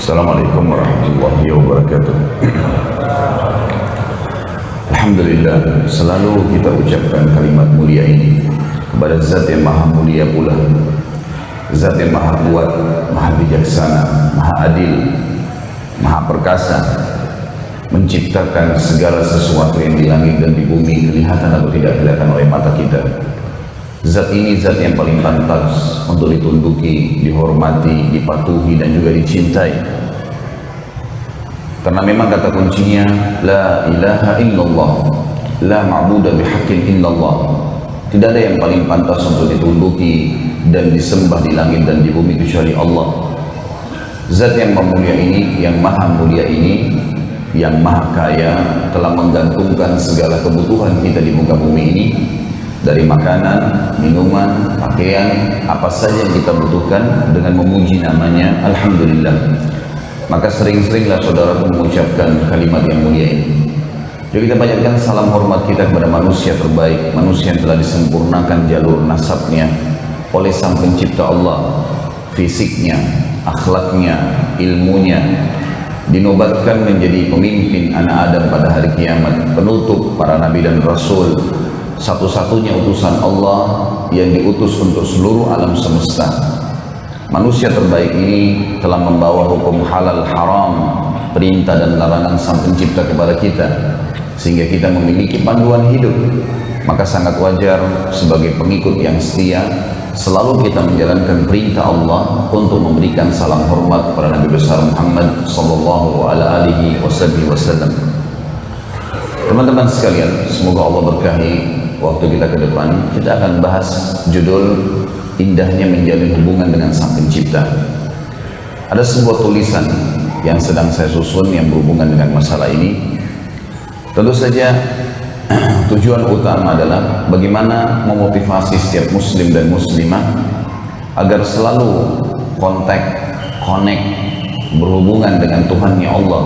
Assalamualaikum warahmatullahi wabarakatuh. Alhamdulillah, selalu kita ucapkan kalimat mulia ini kepada Zat yang maha mulia pula, Zat yang maha kuat, maha bijaksana, maha adil, maha perkasa, menciptakan segala sesuatu yang di langit dan di bumi, kelihatan atau tidak kelihatan oleh mata kita. Zat ini zat yang paling pantas untuk ditunduki, dihormati, dipatuhi dan juga dicintai. Karena memang kata kuncinya la ilaha illallah, la ma'budu bihaqqin illallah. Tidak ada yang paling pantas untuk ditunduki dan disembah di langit dan di bumi kecuali Allah. Zat yang mulia ini, yang maha mulia ini, yang maha kaya, telah menggantungkan segala kebutuhan kita di muka bumi ini, dari makanan, minuman, pakaian, apa saja yang kita butuhkan dengan memuji namanya Alhamdulillah. Maka sering-seringlah saudara mengucapkan kalimat yang mulia ini. Jadi kita banyakkan salam hormat kita kepada manusia terbaik, manusia yang telah disempurnakan jalur nasabnya oleh Sang Pencipta Allah, fisiknya, akhlaknya, ilmunya, dinobatkan menjadi pemimpin anak Adam pada hari kiamat, penutup para nabi dan rasul, satu-satunya utusan Allah yang diutus untuk seluruh alam semesta. Manusia terbaik ini telah membawa hukum halal haram, perintah dan larangan Sang Pencipta kepada kita, sehingga kita memiliki panduan hidup. Maka sangat wajar sebagai pengikut yang setia selalu kita menjalankan perintah Allah untuk memberikan salam hormat kepada Nabi besar Muhammad sallallahu alaihi wasallam. Teman-teman sekalian, semoga Allah berkahi waktu kita ke depan. Kita akan bahas judul indahnya menjalin hubungan dengan Sang Pencipta. Ada sebuah tulisan yang sedang saya susun yang berhubungan dengan masalah ini. Tentu saja tujuan utama adalah bagaimana memotivasi setiap muslim dan muslimah agar selalu connect, berhubungan dengan Tuhannya Allah.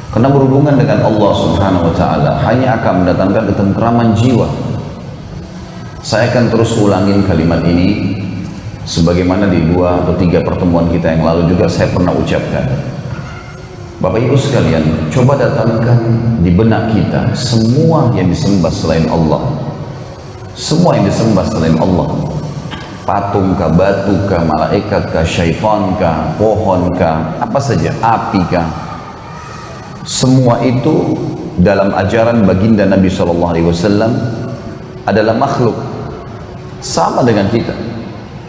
Karena berhubungan dengan Allah Subhanahu wa Ta'ala hanya akan mendatangkan ketentraman jiwa. Saya akan terus ulangin kalimat ini sebagaimana di 2 atau 3 pertemuan kita yang lalu juga saya pernah ucapkan. Bapak Ibu sekalian, coba datangkan di benak kita semua yang disembah selain Allah. Semua yang disembah selain Allah. Patung kah, batu kah, malaikat kah, syaitan kah, pohon kah, apa saja, api kah. Semua itu dalam ajaran baginda Nabi SAW adalah makhluk sama dengan kita.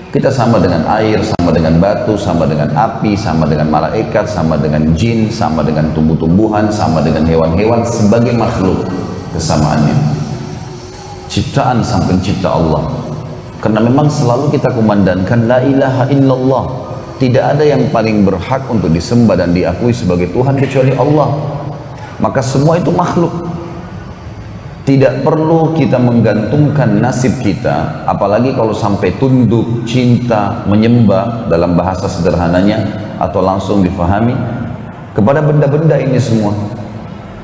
Kita sama dengan air, sama dengan batu, sama dengan api, sama dengan malaikat, sama dengan jin, sama dengan tumbuh-tumbuhan, sama dengan hewan-hewan sebagai makhluk kesamaannya. Ciptaan Sang Pencipta Allah. Karena memang selalu kita kumandangkan la ilaha illallah. Tidak ada yang paling berhak untuk disembah dan diakui sebagai Tuhan kecuali Allah. Maka semua itu makhluk. Tidak perlu kita menggantungkan nasib kita, apalagi kalau sampai tunduk, cinta, menyembah dalam bahasa sederhananya atau langsung difahami kepada benda-benda ini semua.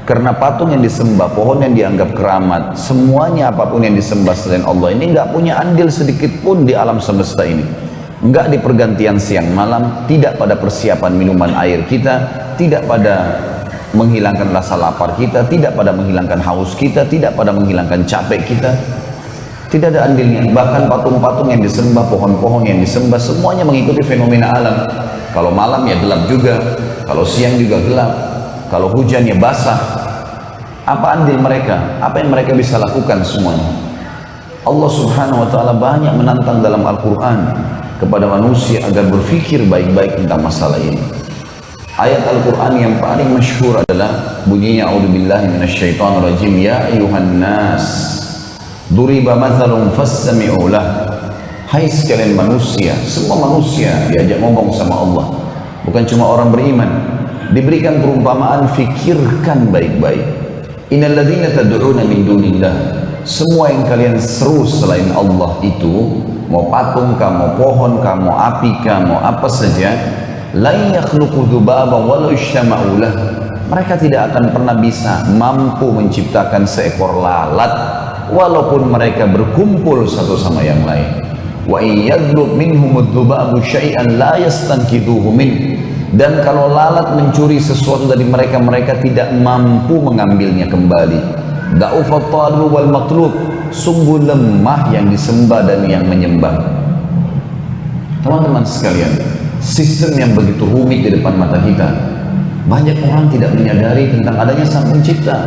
Karena patung yang disembah, pohon yang dianggap keramat, semuanya apapun yang disembah selain Allah ini nggak punya andil sedikit pun di alam semesta ini. Enggak di pergantian siang malam, tidak pada persiapan minuman air kita, tidak pada menghilangkan rasa lapar kita, tidak pada menghilangkan haus kita, tidak pada menghilangkan capek kita. Tidak ada andilnya. Bahkan patung-patung yang disembah, pohon-pohon yang disembah, semuanya mengikuti fenomena alam. Kalau malam ya gelap juga, kalau siang juga gelap, kalau hujan ya basah. Apa andil mereka? Apa yang mereka bisa lakukan semuanya? Allah Subhanahu wa Ta'ala banyak menantang dalam Al-Quran kepada manusia agar berfikir baik-baik tentang masalah ini. Ayat Al-Quran yang paling masyhur adalah bunyinya a'udzubillahi minasyaitonirrajim, ya ayuhan nas duriba mathalun fastami'u lah. Hai sekalian manusia, semua manusia diajak ngomong sama Allah, bukan cuma orang beriman. Diberikan perumpamaan, fikirkan baik-baik. Innal ladzina tad'una min dunillah, semua yang kalian seru selain Allah itu, mau patung kah, mau pohon kah, mau api kah, mau apa saja, la yakhluqu dzubaban walau ijtama'u lah. Mereka tidak akan pernah bisa mampu menciptakan seekor lalat walaupun mereka berkumpul satu sama yang lain. Wa in yadlub minhum adzubabu syai'an la yastanqidhuhu min. Dan kalau lalat mencuri sesuatu dari mereka, mereka tidak mampu mengambilnya kembali. Da'ufat talib wal matlub, sungguh lemah yang disembah dan yang menyembah. Teman-teman sekalian, sistem yang begitu rumit di depan mata kita, banyak orang tidak menyadari tentang adanya Sang Pencipta.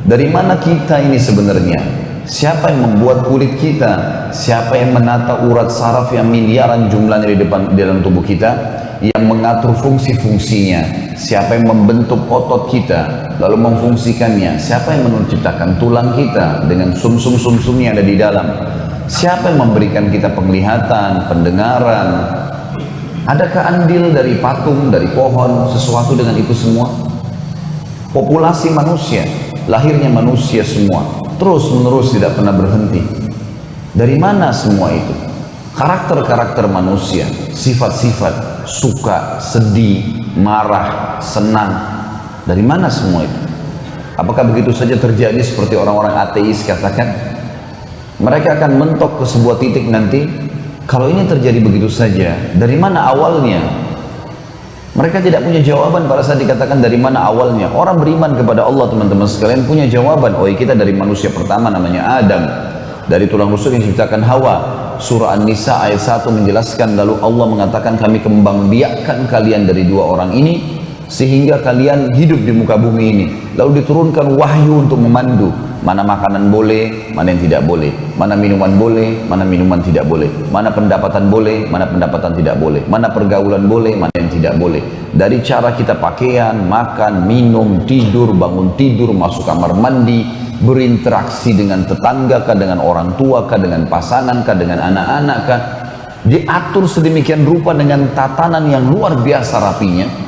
Dari mana kita ini sebenarnya? Siapa yang membuat kulit kita? Siapa yang menata urat saraf yang miliaran jumlahnya di dalam tubuh kita, yang mengatur fungsi-fungsinya? Siapa yang membentuk otot kita lalu memfungsikannya? Siapa yang menciptakan tulang kita dengan sumsum-sumsum yang ada di dalam? Siapa yang memberikan kita penglihatan, pendengaran? Adakah andil dari patung, dari pohon, sesuatu dengan itu semua? Populasi manusia, lahirnya manusia semua, terus menerus tidak pernah berhenti. Dari mana semua itu? Karakter-karakter manusia, sifat-sifat, suka, sedih, marah, senang. Dari mana semua itu? Apakah begitu saja terjadi seperti orang-orang ateis katakan? Mereka akan mentok ke sebuah titik nanti. Kalau ini terjadi begitu saja, dari mana awalnya? Mereka tidak punya jawaban pada saat dikatakan dari mana awalnya. Orang beriman kepada Allah, teman-teman sekalian, punya jawaban. Oh, kita dari manusia pertama namanya Adam, dari tulang rusuk yang diciptakan Hawa. Surah An-Nisa ayat 1 menjelaskan, lalu Allah mengatakan, kami kembang biakkan kalian dari dua orang ini sehingga kalian hidup di muka bumi ini. Lalu diturunkan wahyu untuk memandu, mana makanan boleh, mana yang tidak boleh, mana minuman boleh, mana minuman tidak boleh, mana pendapatan boleh, mana pendapatan tidak boleh, mana pergaulan boleh, mana yang tidak boleh. Dari cara kita pakaian, makan, minum, tidur, bangun tidur, masuk kamar mandi, berinteraksi dengan tetangga kah, dengan orang tua kah, dengan pasangan kah, dengan anak-anak kah, diatur sedemikian rupa dengan tatanan yang luar biasa rapinya.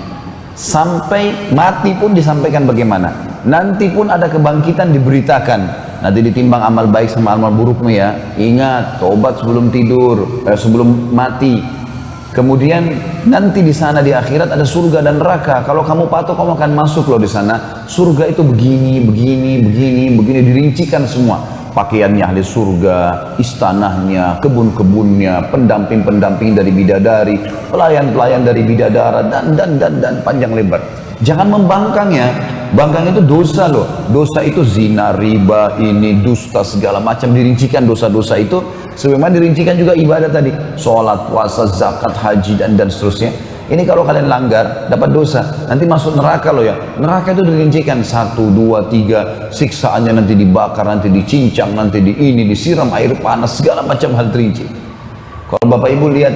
Sampai mati pun disampaikan bagaimana. Nanti pun ada kebangkitan diberitakan. Nanti ditimbang amal baik sama amal burukmu ya. Ingat, tobat sebelum tidur, sebelum mati. Kemudian nanti di sana di akhirat ada surga dan neraka. Kalau kamu patuh, kamu akan masuk loh di sana. Surga itu begini, begini, begini, begini, dirincikan semua. Pakaiannya ahli surga, istanahnya, kebun-kebunnya, pendamping-pendamping dari bidadari, pelayan-pelayan dari bidadara, dan panjang lebar. Jangan membangkang ya. Bangkang itu dosa loh. Dosa itu zina, riba, ini, dusta, segala macam. Dirincikan dosa-dosa itu. Sebagaimana dirincikan juga ibadah tadi. Sholat, puasa, zakat, haji, dan seterusnya. Ini kalau kalian langgar, dapat dosa. Nanti masuk neraka loh ya. Neraka itu dirincikan 1, 2, 3. Siksaannya nanti dibakar, nanti dicincang, nanti disiram air panas. Segala macam hal terinci. Kalau Bapak Ibu lihat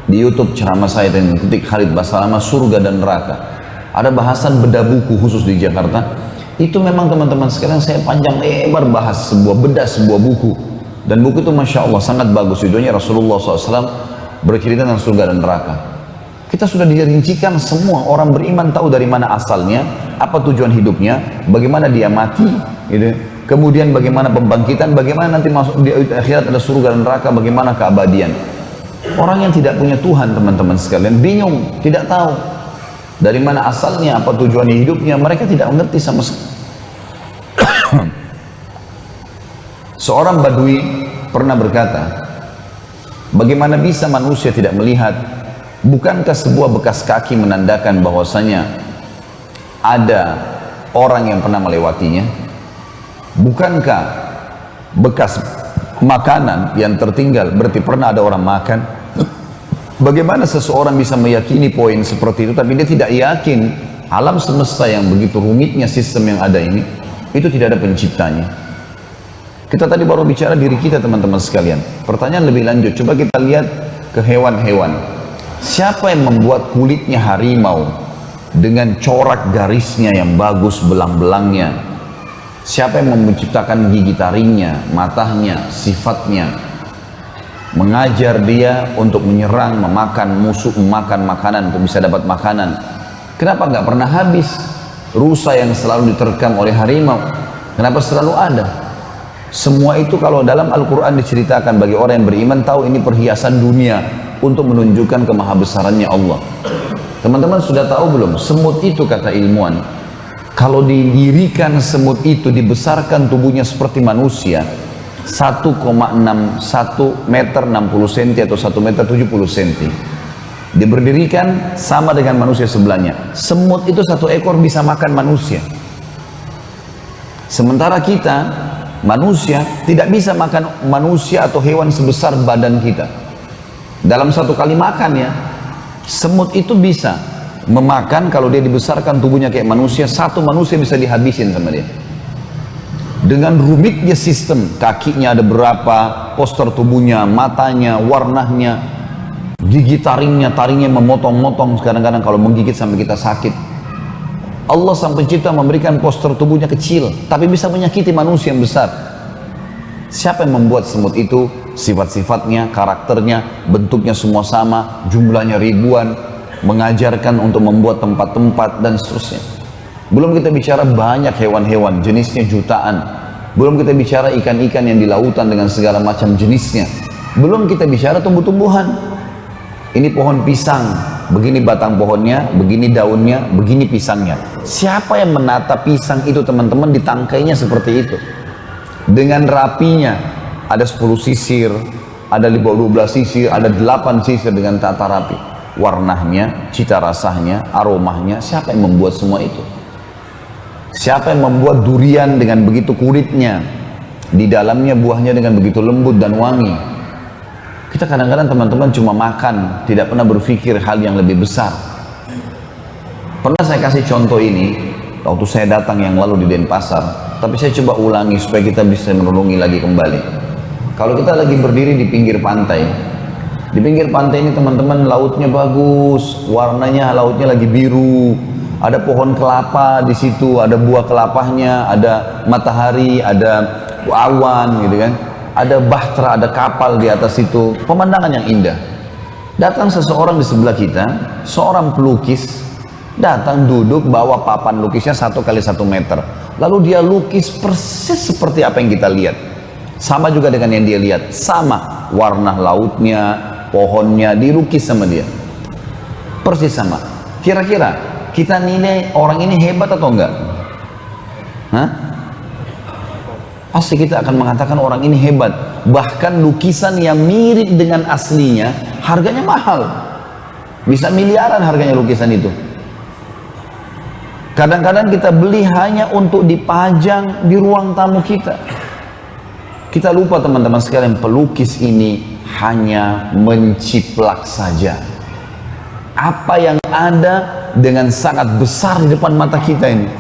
di YouTube ceramah saya dan ketik Khalid Basalamah, surga dan neraka. Ada bahasan bedah buku khusus di Jakarta. Itu memang teman-teman sekalian saya panjang lebar bahas bedah sebuah buku. Dan buku itu Masya Allah sangat bagus. Judulnya Rasulullah SAW bercerita tentang surga dan neraka. Kita sudah dirincikan semua. Orang beriman tahu dari mana asalnya, apa tujuan hidupnya, bagaimana dia mati, gitu. Kemudian bagaimana pembangkitan, bagaimana nanti masuk di akhirat ada surga dan neraka, bagaimana keabadian. Orang yang tidak punya Tuhan, teman-teman sekalian, bingung, tidak tahu dari mana asalnya, apa tujuan hidupnya, mereka tidak mengerti sama sekali. Seorang Badui pernah berkata, bagaimana bisa manusia tidak melihat? Bukankah sebuah bekas kaki menandakan bahwasanya ada orang yang pernah melewatinya? Bukankah bekas makanan yang tertinggal berarti pernah ada orang makan? Bagaimana seseorang bisa meyakini poin seperti itu tapi dia tidak yakin alam semesta yang begitu rumitnya sistem yang ada ini, itu tidak ada penciptanya. Kita tadi baru bicara diri kita, teman-teman sekalian. Pertanyaan lebih lanjut, coba kita lihat ke hewan-hewan. Siapa yang membuat kulitnya harimau dengan corak garisnya yang bagus, belang-belangnya? Siapa yang menciptakan gigi taringnya, matanya, sifatnya? Mengajar dia untuk menyerang, memakan musuh, memakan makanan untuk bisa dapat makanan. Kenapa nggak pernah habis? Rusa yang selalu diterkam oleh harimau, kenapa selalu ada? Semua itu kalau dalam Al-Quran diceritakan, bagi orang yang beriman tahu ini perhiasan dunia untuk menunjukkan kemahabesarannya Allah. Teman-teman sudah tahu belum? Semut itu, kata ilmuwan, kalau didirikan semut itu, dibesarkan tubuhnya seperti manusia, 1,61 meter 60 cm atau 1 meter 70 cm. Dia berdirikan sama dengan manusia sebelahnya. Semut itu satu ekor bisa makan manusia. Sementara kita, manusia, tidak bisa makan manusia atau hewan sebesar badan kita. Dalam satu kali makan ya, semut itu bisa memakan, kalau dia dibesarkan tubuhnya kayak manusia, satu manusia bisa dihabisin sama dia. Dengan rumitnya sistem, kakinya ada berapa, postur tubuhnya, matanya, warnanya, gigi taringnya memotong-motong, kadang-kadang kalau menggigit sampai kita sakit. Allah sang pencipta memberikan postur tubuhnya kecil, tapi bisa menyakiti manusia yang besar. Siapa yang membuat semut itu? Sifat-sifatnya, karakternya, bentuknya semua sama, jumlahnya ribuan, mengajarkan untuk membuat tempat-tempat dan seterusnya. Belum kita bicara banyak hewan-hewan, jenisnya jutaan. Belum kita bicara ikan-ikan yang di lautan dengan segala macam jenisnya. Belum kita bicara tumbuh-tumbuhan. Ini pohon pisang, begini batang pohonnya, begini daunnya, begini pisangnya. Siapa yang menata pisang itu teman-teman, ditangkainya seperti itu. Dengan rapinya, ada 10 sisir, ada 12 sisir, ada 8 sisir dengan tata rapi. Warnanya, cita rasanya, aromanya, siapa yang membuat semua itu? Siapa yang membuat durian dengan begitu kulitnya, di dalamnya buahnya dengan begitu lembut dan wangi? Kita kadang-kadang teman-teman cuma makan, tidak pernah berpikir hal yang lebih besar. Pernah saya kasih contoh ini, waktu saya datang yang lalu di Denpasar, tapi saya coba ulangi supaya kita bisa merenungi lagi kembali. Kalau kita lagi berdiri di pinggir pantai, di pinggir pantai ini teman-teman lautnya bagus, warnanya lautnya lagi biru, ada pohon kelapa di situ, ada buah kelapanya, ada matahari, ada awan gitu kan. Ada bahtera, ada kapal di atas itu, pemandangan yang indah. Datang seseorang di sebelah kita, seorang pelukis, datang duduk bawa papan lukisnya 1 kali 1 meter. Lalu dia lukis persis seperti apa yang kita lihat. Sama juga dengan yang dia lihat, sama warna lautnya, pohonnya dilukis sama dia. Persis sama. Kira-kira kita nilai orang ini hebat atau enggak? Hah? Pasti kita akan mengatakan orang ini hebat. Bahkan lukisan yang mirip dengan aslinya harganya mahal, bisa miliaran harganya lukisan itu. Kadang-kadang kita beli hanya untuk dipajang di ruang tamu kita. Kita lupa teman-teman sekalian, pelukis ini hanya menciplak saja apa yang ada dengan sangat besar di depan mata kita ini.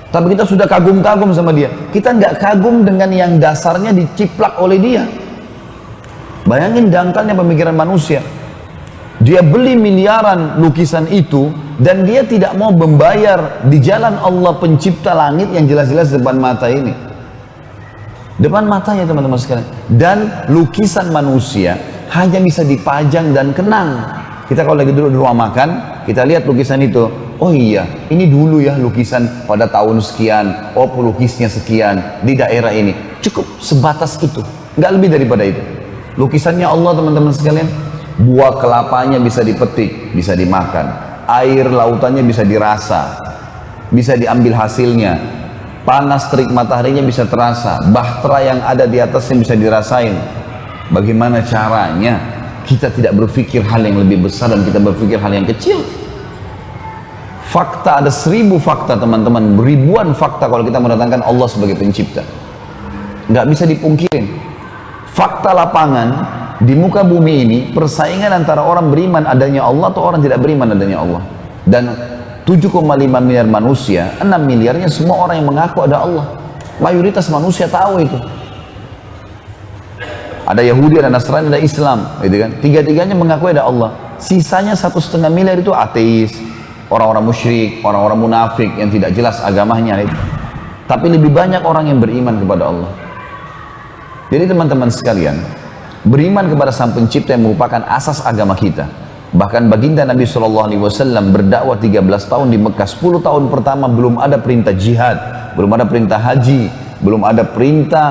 Tapi kita sudah kagum-kagum sama dia. Kita nggak kagum dengan yang dasarnya diciplak oleh dia. Bayangin dangkalnya pemikiran manusia. Dia beli miliaran lukisan itu dan dia tidak mau membayar di jalan Allah pencipta langit yang jelas-jelas depan mata ini. Depan matanya teman-teman sekalian. Dan lukisan manusia hanya bisa dipajang dan kenang. Kita kalau lagi duduk di rumah makan, kita lihat lukisan itu. Oh iya, ini dulu ya lukisan pada tahun sekian. Oh pelukisnya sekian di daerah ini. Cukup sebatas itu, nggak lebih daripada itu. Lukisannya Allah teman-teman sekalian. Buah kelapanya bisa dipetik, bisa dimakan. Air lautannya bisa dirasa, bisa diambil hasilnya. Panas terik mataharinya bisa terasa. Bahtera yang ada di atasnya bisa dirasain. Bagaimana caranya kita tidak berpikir hal yang lebih besar dan kita berpikir hal yang kecil? Fakta, ada 1000 fakta teman-teman, ribuan fakta kalau kita mendatangkan Allah sebagai pencipta. Nggak bisa dipungkirin. Fakta lapangan di muka bumi ini, persaingan antara orang beriman adanya Allah atau orang tidak beriman adanya Allah. Dan 7,5 miliar manusia, 6 miliarnya semua orang yang mengaku ada Allah. Mayoritas manusia tahu itu. Ada Yahudi, ada Nasrani, ada Islam, gitu kan? Tiga-tiganya mengaku ada Allah. Sisanya 1,5 miliar itu ateis, orang-orang musyrik, orang-orang munafik yang tidak jelas agamanya itu. Tapi lebih banyak orang yang beriman kepada Allah. Jadi teman-teman sekalian, beriman kepada Sang Pencipta yang merupakan asas agama kita. Bahkan baginda Nabi SAW berdakwah 13 tahun di Mekah. 10 tahun pertama belum ada perintah jihad, belum ada perintah haji, belum ada perintah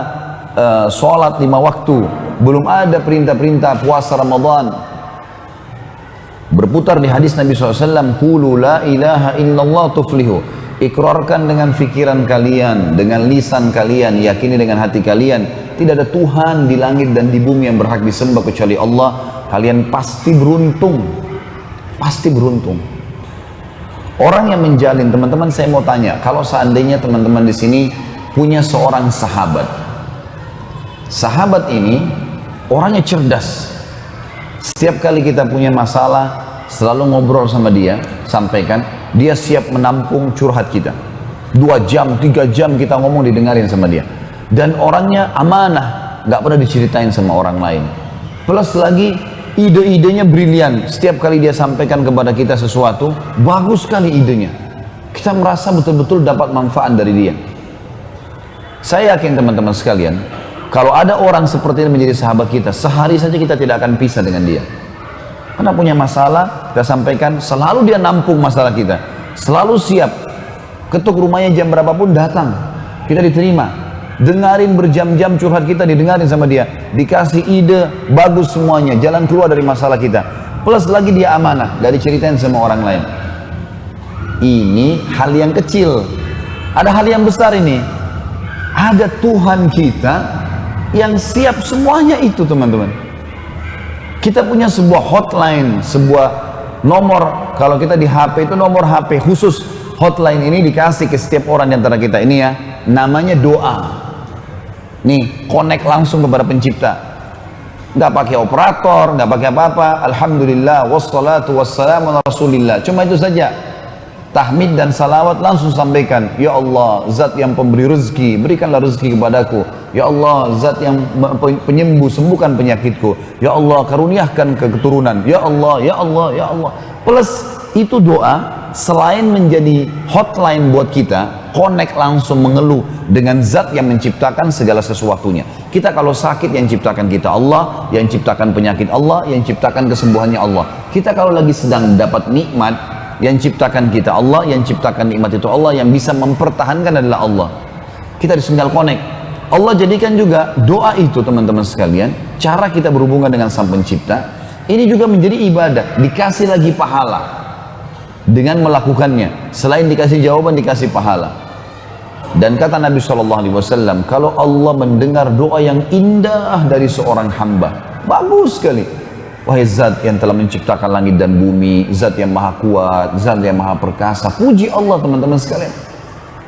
sholat 5 waktu, belum ada perintah-perintah puasa Ramadan. Berputar di hadis Nabi SAW, qulu la ilaha illallah tuflihu. Ikrarkan dengan fikiran kalian, dengan lisan kalian, yakini dengan hati kalian, tidak ada Tuhan di langit dan di bumi yang berhak disembah kecuali Allah. Kalian pasti beruntung. pasti beruntung. Orang yang menjalin, teman-teman saya mau tanya, kalau seandainya teman-teman di sini punya seorang sahabat. Sahabat ini orangnya cerdas. Setiap kali kita punya masalah, selalu ngobrol sama dia, sampaikan, dia siap menampung curhat kita. 2 jam, 3 jam kita ngomong didengarin sama dia. Dan orangnya amanah, gak pernah diceritain sama orang lain. Plus lagi ide-idenya brilian. Setiap kali dia sampaikan kepada kita sesuatu, bagus sekali idenya. Kita merasa betul-betul dapat manfaat dari dia. Saya yakin teman-teman sekalian, kalau ada orang seperti ini menjadi sahabat kita, sehari saja kita tidak akan pisah dengan dia. Karena punya masalah, kita sampaikan, selalu dia nampung masalah kita. Selalu siap. Ketuk rumahnya jam berapapun datang. Kita diterima. Dengarin berjam-jam curhat kita, didengarin sama dia. Dikasih ide, bagus semuanya. Jalan keluar dari masalah kita. Plus lagi dia amanah, gak diceritain sama orang lain. Ini hal yang kecil. Ada hal yang besar ini. Ada Tuhan kita yang siap semuanya itu, teman-teman. Kita punya sebuah hotline, sebuah nomor. Kalau kita di HP itu nomor HP khusus. Hotline ini dikasih ke setiap orang di antara kita. Ini ya, namanya doa. Nih, connect langsung kepada pencipta. Nggak pakai operator, nggak pakai apa-apa. Alhamdulillah, wassalatu wassalamu ala rasulillah. Cuma itu saja. Tahmid dan salawat langsung sampaikan. Ya Allah, zat yang pemberi rezeki, berikanlah rezeki kepadaku. Ya Allah, zat yang penyembuh, sembuhkan penyakitku. Ya Allah, karuniakan keturunan. Ya Allah, ya Allah, ya Allah. Plus itu doa, selain menjadi hotline buat kita, connect langsung mengeluh dengan zat yang menciptakan segala sesuatunya. Kita kalau sakit, yang ciptakan kita Allah, yang ciptakan penyakit Allah, yang ciptakan kesembuhannya Allah. Kita kalau lagi sedang dapat nikmat, yang ciptakan kita Allah, yang ciptakan nikmat itu Allah, yang bisa mempertahankan adalah Allah. Kita tinggal connect. Allah jadikan juga doa itu, teman-teman sekalian, cara kita berhubungan dengan Sang Pencipta, ini juga menjadi ibadah, dikasih lagi pahala dengan melakukannya. Selain dikasih jawaban, dikasih pahala. Dan kata Nabi SAW, kalau Allah mendengar doa yang indah dari seorang hamba, bagus sekali. Wahai zat yang telah menciptakan langit dan bumi, zat yang maha kuat, zat yang maha perkasa. Puji Allah, teman-teman sekalian.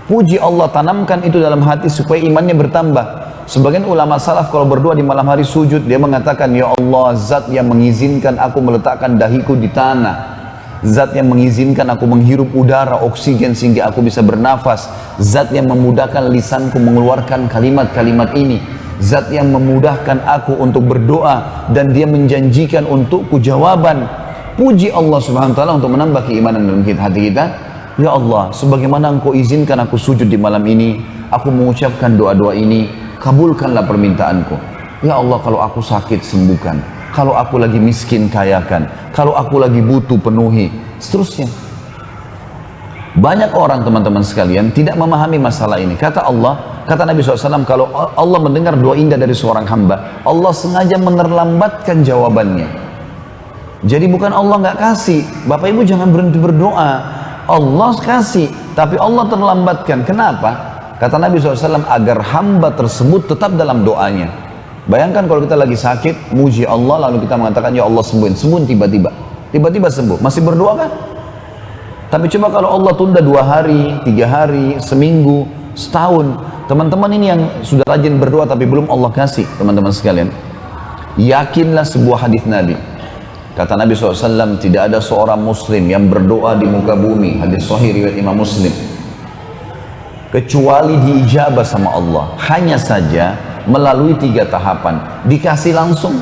Puji Allah, tanamkan itu dalam hati supaya imannya bertambah. Sebagian ulama salaf kalau berdoa di malam hari sujud, dia mengatakan, Ya Allah, zat yang mengizinkan aku meletakkan dahiku di tanah. Zat yang mengizinkan aku menghirup udara, oksigen sehingga aku bisa bernafas. Zat yang memudahkan lisanku mengeluarkan kalimat-kalimat ini. Zat yang memudahkan aku untuk berdoa dan dia menjanjikan untukku jawaban. Puji Allah Subhanahu wa taala untuk menambah keimanan dalam hati kita. Ya Allah, sebagaimana Engkau izinkan aku sujud di malam ini, aku mengucapkan doa-doa ini, kabulkanlah permintaanku. Ya Allah, kalau aku sakit sembuhkan, kalau aku lagi miskin kayakan, kalau aku lagi butuh penuhi, seterusnya. Banyak orang, teman-teman sekalian, tidak memahami masalah ini. Kata Allah, kata Nabi SAW, kalau Allah mendengar doa indah dari seorang hamba, Allah sengaja menerlambatkan jawabannya. Jadi bukan Allah nggak kasih. Bapak Ibu jangan berhenti berdoa. Allah kasih, tapi Allah terlambatkan. Kenapa? Kata Nabi SAW, agar hamba tersebut tetap dalam doanya. Bayangkan kalau kita lagi sakit, muji Allah, lalu kita mengatakan, Ya Allah sembuhin. Sembuh tiba-tiba. Tiba-tiba sembuh. Masih berdoa kan? Tapi coba kalau Allah tunda 2 hari, 3 hari, seminggu, setahun. Teman-teman ini yang sudah rajin berdoa tapi belum Allah kasih, teman-teman sekalian. Yakinlah sebuah hadis Nabi. Kata Nabi SAW, tidak ada seorang muslim yang berdoa di muka bumi, hadis sahih riwayat Imam Muslim, kecuali diijabah sama Allah. Hanya saja melalui 3 tahapan. Dikasih langsung,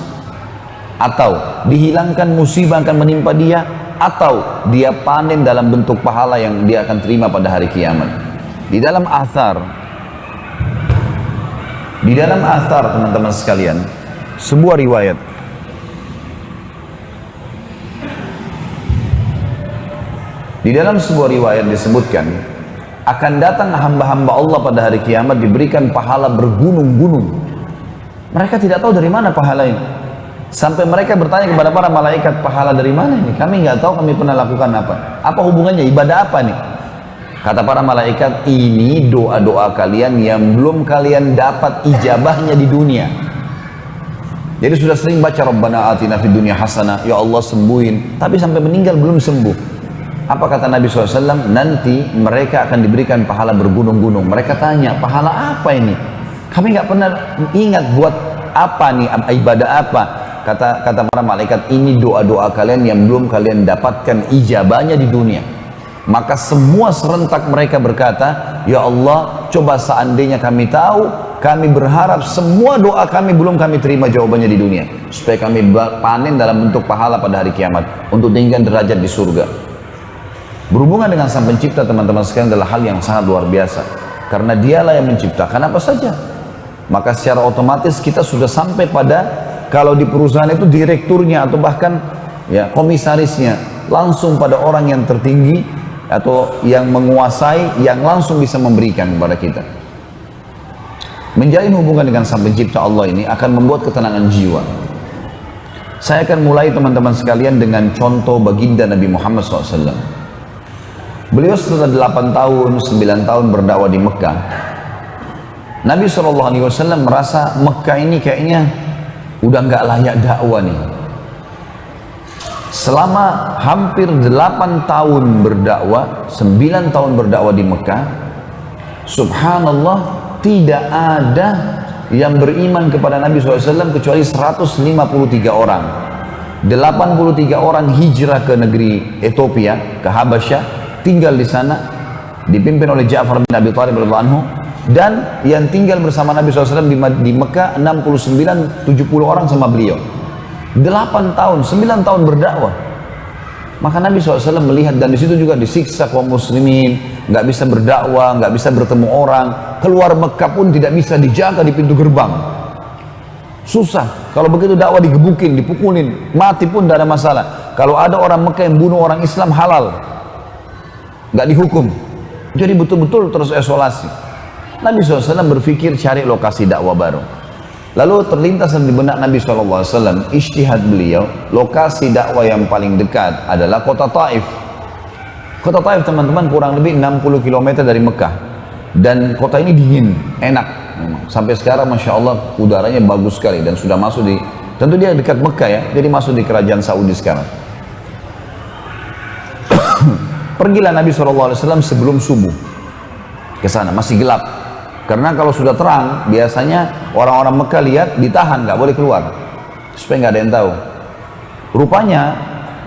atau dihilangkan musibah akan menimpa dia, atau dia panen dalam bentuk pahala yang dia akan terima pada hari kiamat. Di dalam athar, teman-teman sekalian, sebuah riwayat, di dalam sebuah riwayat disebutkan, akan datang hamba-hamba Allah pada hari kiamat diberikan pahala bergunung-gunung. Mereka tidak tahu dari mana pahala ini. Sampai mereka bertanya kepada para malaikat, pahala dari mana ini? Kami nggak tahu, kami pernah lakukan apa? Apa hubungannya? Ibadah apa nih? Kata para malaikat, ini doa-doa kalian yang belum kalian dapat ijabahnya di dunia. Jadi sudah sering baca Rabbana atina fid dunya hasanah, ya Allah sembuhin, tapi sampai meninggal belum sembuh. Apa kata Nabi SAW? Nanti mereka akan diberikan pahala bergunung-gunung. Mereka tanya, pahala apa ini? Kami nggak pernah ingat buat apa nih, ibadah apa. Kata para malaikat, ini doa-doa kalian yang belum kalian dapatkan ijabahnya di dunia. Maka semua serentak mereka berkata, ya Allah, coba seandainya kami tahu, kami berharap semua doa kami belum kami terima jawabannya di dunia, supaya kami panen dalam bentuk pahala pada hari kiamat untuk tinggikan derajat di surga. Berhubungan dengan Sang Pencipta, teman-teman sekalian, adalah hal yang sangat luar biasa, karena dialah yang menciptakan apa saja. Maka secara otomatis kita sudah sampai pada, kalau di perusahaan itu direkturnya atau bahkan ya komisarisnya langsung pada orang yang tertinggi atau yang menguasai, yang langsung bisa memberikan kepada kita. Menjalin hubungan dengan Sang Pencipta Allah ini akan membuat ketenangan jiwa. Saya akan mulai teman-teman sekalian dengan contoh baginda Nabi Muhammad SAW. Beliau setelah 8 tahun, 9 tahun berdakwah di Mekah, Nabi SAW merasa Mekah ini kayaknya udah nggak layak dakwah nih. Selama hampir 8 tahun berdakwah, 9 tahun berdakwah di Mekah, subhanallah, tidak ada yang beriman kepada Nabi SAW kecuali 153 orang. 83 orang hijrah ke negeri Ethiopia, ke Habasyah, tinggal di sana, dipimpin oleh Ja'far bin Abi Thalib radhiyallahu anhu, dan yang tinggal bersama Nabi SAW di Mekah 69-70 orang sama beliau. 8 tahun, 9 tahun berdakwah. Maka Nabi SAW melihat, dan di situ juga disiksa kaum muslimin, nggak bisa berdakwah, nggak bisa bertemu orang, keluar Mekah pun tidak bisa dijaga di pintu gerbang. Susah. Kalau begitu dakwah digebukin, dipukulin, mati pun tidak ada masalah. Kalau ada orang Mekah yang bunuh orang Islam halal, nggak dihukum. Jadi betul-betul terus isolasi. Nabi SAW berpikir cari lokasi dakwah baru. Lalu terlintas di benak Nabi SAW, ijtihad beliau, lokasi dakwah yang paling dekat adalah kota Taif. Kota Taif, teman-teman, kurang lebih 60 km dari Mekah. Dan kota ini dingin, enak memang. Sampai sekarang Masya Allah udaranya bagus sekali, dan sudah masuk di, tentu dia dekat Mekah ya, jadi masuk di kerajaan Saudi sekarang. Pergilah Nabi SAW sebelum subuh ke sana, masih gelap. Karena kalau sudah terang, biasanya orang-orang Mekah lihat, ditahan, nggak boleh keluar, supaya nggak ada yang tahu. Rupanya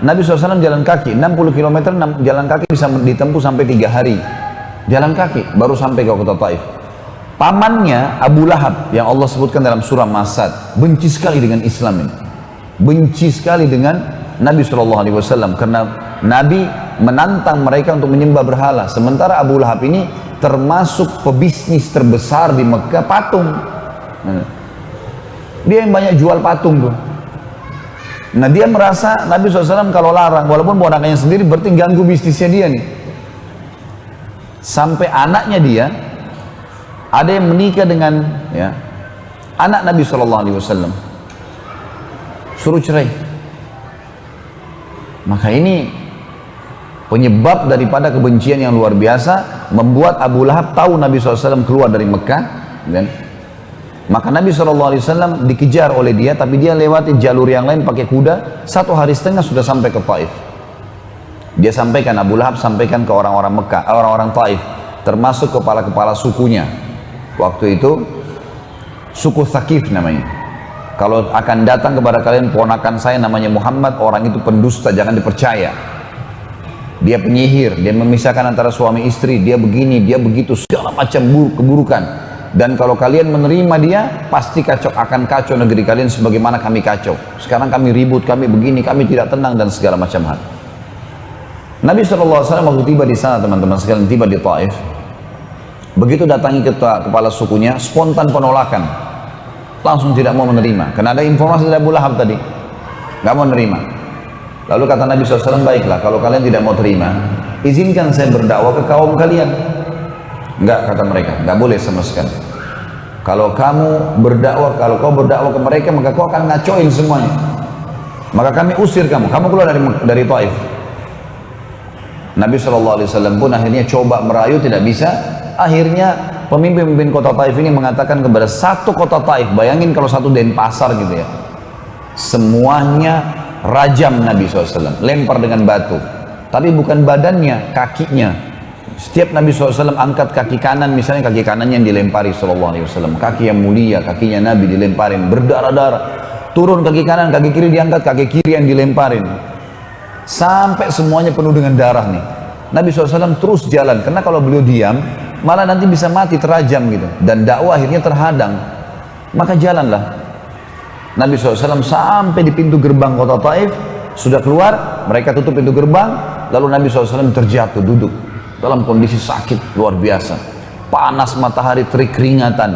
Nabi SAW jalan kaki 60 km, jalan kaki bisa ditempuh sampai 3 hari jalan kaki baru sampai ke kota Taif. Pamannya Abu Lahab yang Allah sebutkan dalam surah Masad benci sekali dengan Islam ini, benci sekali dengan Nabi SAW, karena Nabi menantang mereka untuk menyembah berhala. Sementara Abu Lahab ini termasuk pebisnis terbesar di Mekah, patung. Dia yang banyak jual patung tuh. Nah, dia merasa Nabi SAW kalau larang, walaupun ponakannya sendiri, berarti ganggu bisnisnya dia nih. Sampai anaknya dia ada yang menikah dengan ya anak Nabi SAW, suruh cerai. Maka ini penyebab daripada kebencian yang luar biasa, membuat Abu Lahab tahu Nabi SAW keluar dari Mekah, kan? Maka Nabi SAW dikejar oleh dia, tapi dia lewati jalur yang lain pakai kuda. 1,5 hari sudah sampai ke Taif. Dia sampaikan, Abu Lahab sampaikan ke orang-orang Mekah, orang-orang Taif, termasuk kepala-kepala sukunya. Waktu itu suku Thaqif namanya. Kalau akan datang kepada kalian ponakan saya namanya Muhammad, orang itu pendusta, jangan dipercaya. Dia penyihir, dia memisahkan antara suami istri, dia begini, dia begitu, segala macam keburukan. Dan kalau kalian menerima dia, pasti akan kacau negeri kalian sebagaimana kami kacau. Sekarang kami ribut, kami begini, kami tidak tenang, dan segala macam hal. Nabi SAW waktu tiba di sana, teman-teman sekalian, tiba di Taif, begitu datangi kepala sukunya, spontan penolakan, langsung tidak mau menerima, karena ada informasi dari Abu Lahab tadi, nggak mau menerima. Lalu kata Nabi SAW, baiklah, kalau kalian tidak mau terima, izinkan saya berdakwah ke kaum kalian. Enggak, kata mereka, nggak boleh sama sekali. Kalau kamu berdakwah, kalau kau berdakwah ke mereka, maka kau akan ngacoin semuanya. Maka kami usir kamu keluar dari Taif. Nabi SAW pun akhirnya coba merayu, tidak bisa. Akhirnya pemimpin kota Taif ini mengatakan kepada satu kota Taif, bayangin kalau satu Denpasar gitu ya, Semuanya rajam Nabi SAW, lempar dengan batu. Tapi bukan badannya, kakinya. Setiap Nabi SAW angkat kaki kanan, misalnya kaki kanannya yang dilempari SAW. Kaki yang mulia, kakinya Nabi dilemparin, berdarah-darah. Turun kaki kanan, kaki kiri diangkat, kaki kiri yang dilemparin. Sampai semuanya penuh dengan darah nih. Nabi SAW terus jalan, karena kalau beliau diam, malah nanti bisa mati, terajam gitu. Dan dakwah akhirnya terhadang. Maka jalanlah. Nabi SAW sampai di pintu gerbang kota Taif, sudah keluar, mereka tutup pintu gerbang, lalu Nabi SAW terjatuh duduk dalam kondisi sakit luar biasa, panas matahari, terik keringatan.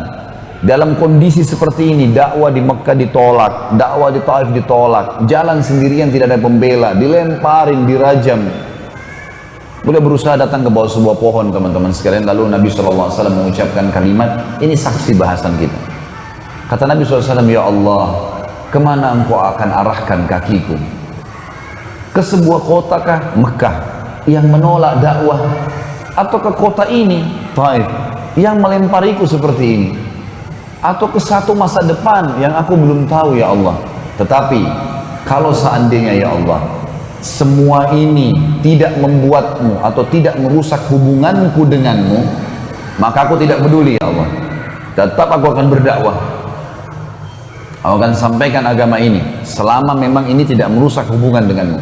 Dalam kondisi seperti ini, dakwah di Mekah ditolak, dakwah di Taif ditolak, jalan sendirian tidak ada pembela, dilemparin, dirajam. Beliau berusaha datang ke bawah sebuah pohon, teman-teman sekalian. Lalu Nabi SAW mengucapkan kalimat, ini saksi bahasan kita. Kata Nabi SAW, ya Allah, kemana engkau akan arahkan kakiku? Ke sebuah kota kah? Mekah, yang menolak dakwah, atau ke kota ini, Taif, yang melempariku seperti ini, atau ke satu masa depan yang aku belum tahu ya Allah. Tetapi kalau seandainya ya Allah, semua ini tidak membuatmu atau tidak merusak hubunganku denganmu, maka aku tidak peduli ya Allah, tetap aku akan berdakwah, aku akan sampaikan agama ini selama memang ini tidak merusak hubungan denganmu.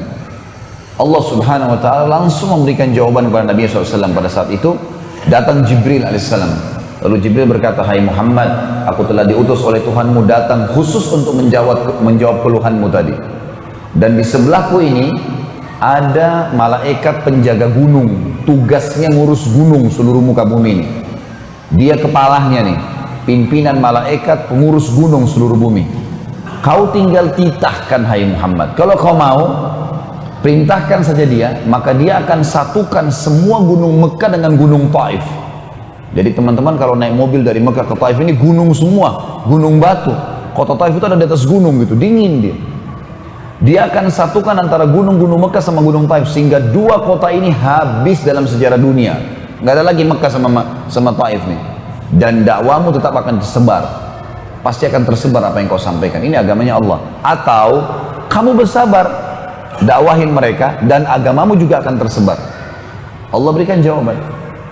Allah Subhanahu wa ta'ala langsung memberikan jawaban kepada Nabi SAW. Pada saat itu datang Jibril alaihissalam. Lalu Jibril berkata, hai Muhammad, aku telah diutus oleh Tuhanmu datang khusus untuk menjawab keluhanmu tadi. Dan di sebelahku ini ada malaikat penjaga gunung, tugasnya ngurus gunung seluruh muka bumi ini. Dia kepalanya nih, pimpinan malaikat pengurus gunung seluruh bumi. Kau tinggal titahkan hai Muhammad, kalau kau mau perintahkan saja dia, maka dia akan satukan semua gunung Mekah dengan gunung Taif. Jadi teman-teman kalau naik mobil dari Mekah ke Taif ini gunung semua, gunung batu. Kota Taif itu ada di atas gunung gitu, dingin dia. Dia akan satukan antara gunung-gunung Mekah sama gunung Taif, sehingga dua kota ini habis dalam sejarah dunia. Nggak ada lagi Mekah sama Taif nih. Dan dakwamu tetap akan tersebar. Pasti akan tersebar apa yang kau sampaikan. Ini agamanya Allah. Atau kamu bersabar, dakwahin mereka dan agamamu juga akan tersebar. Allah berikan jawaban.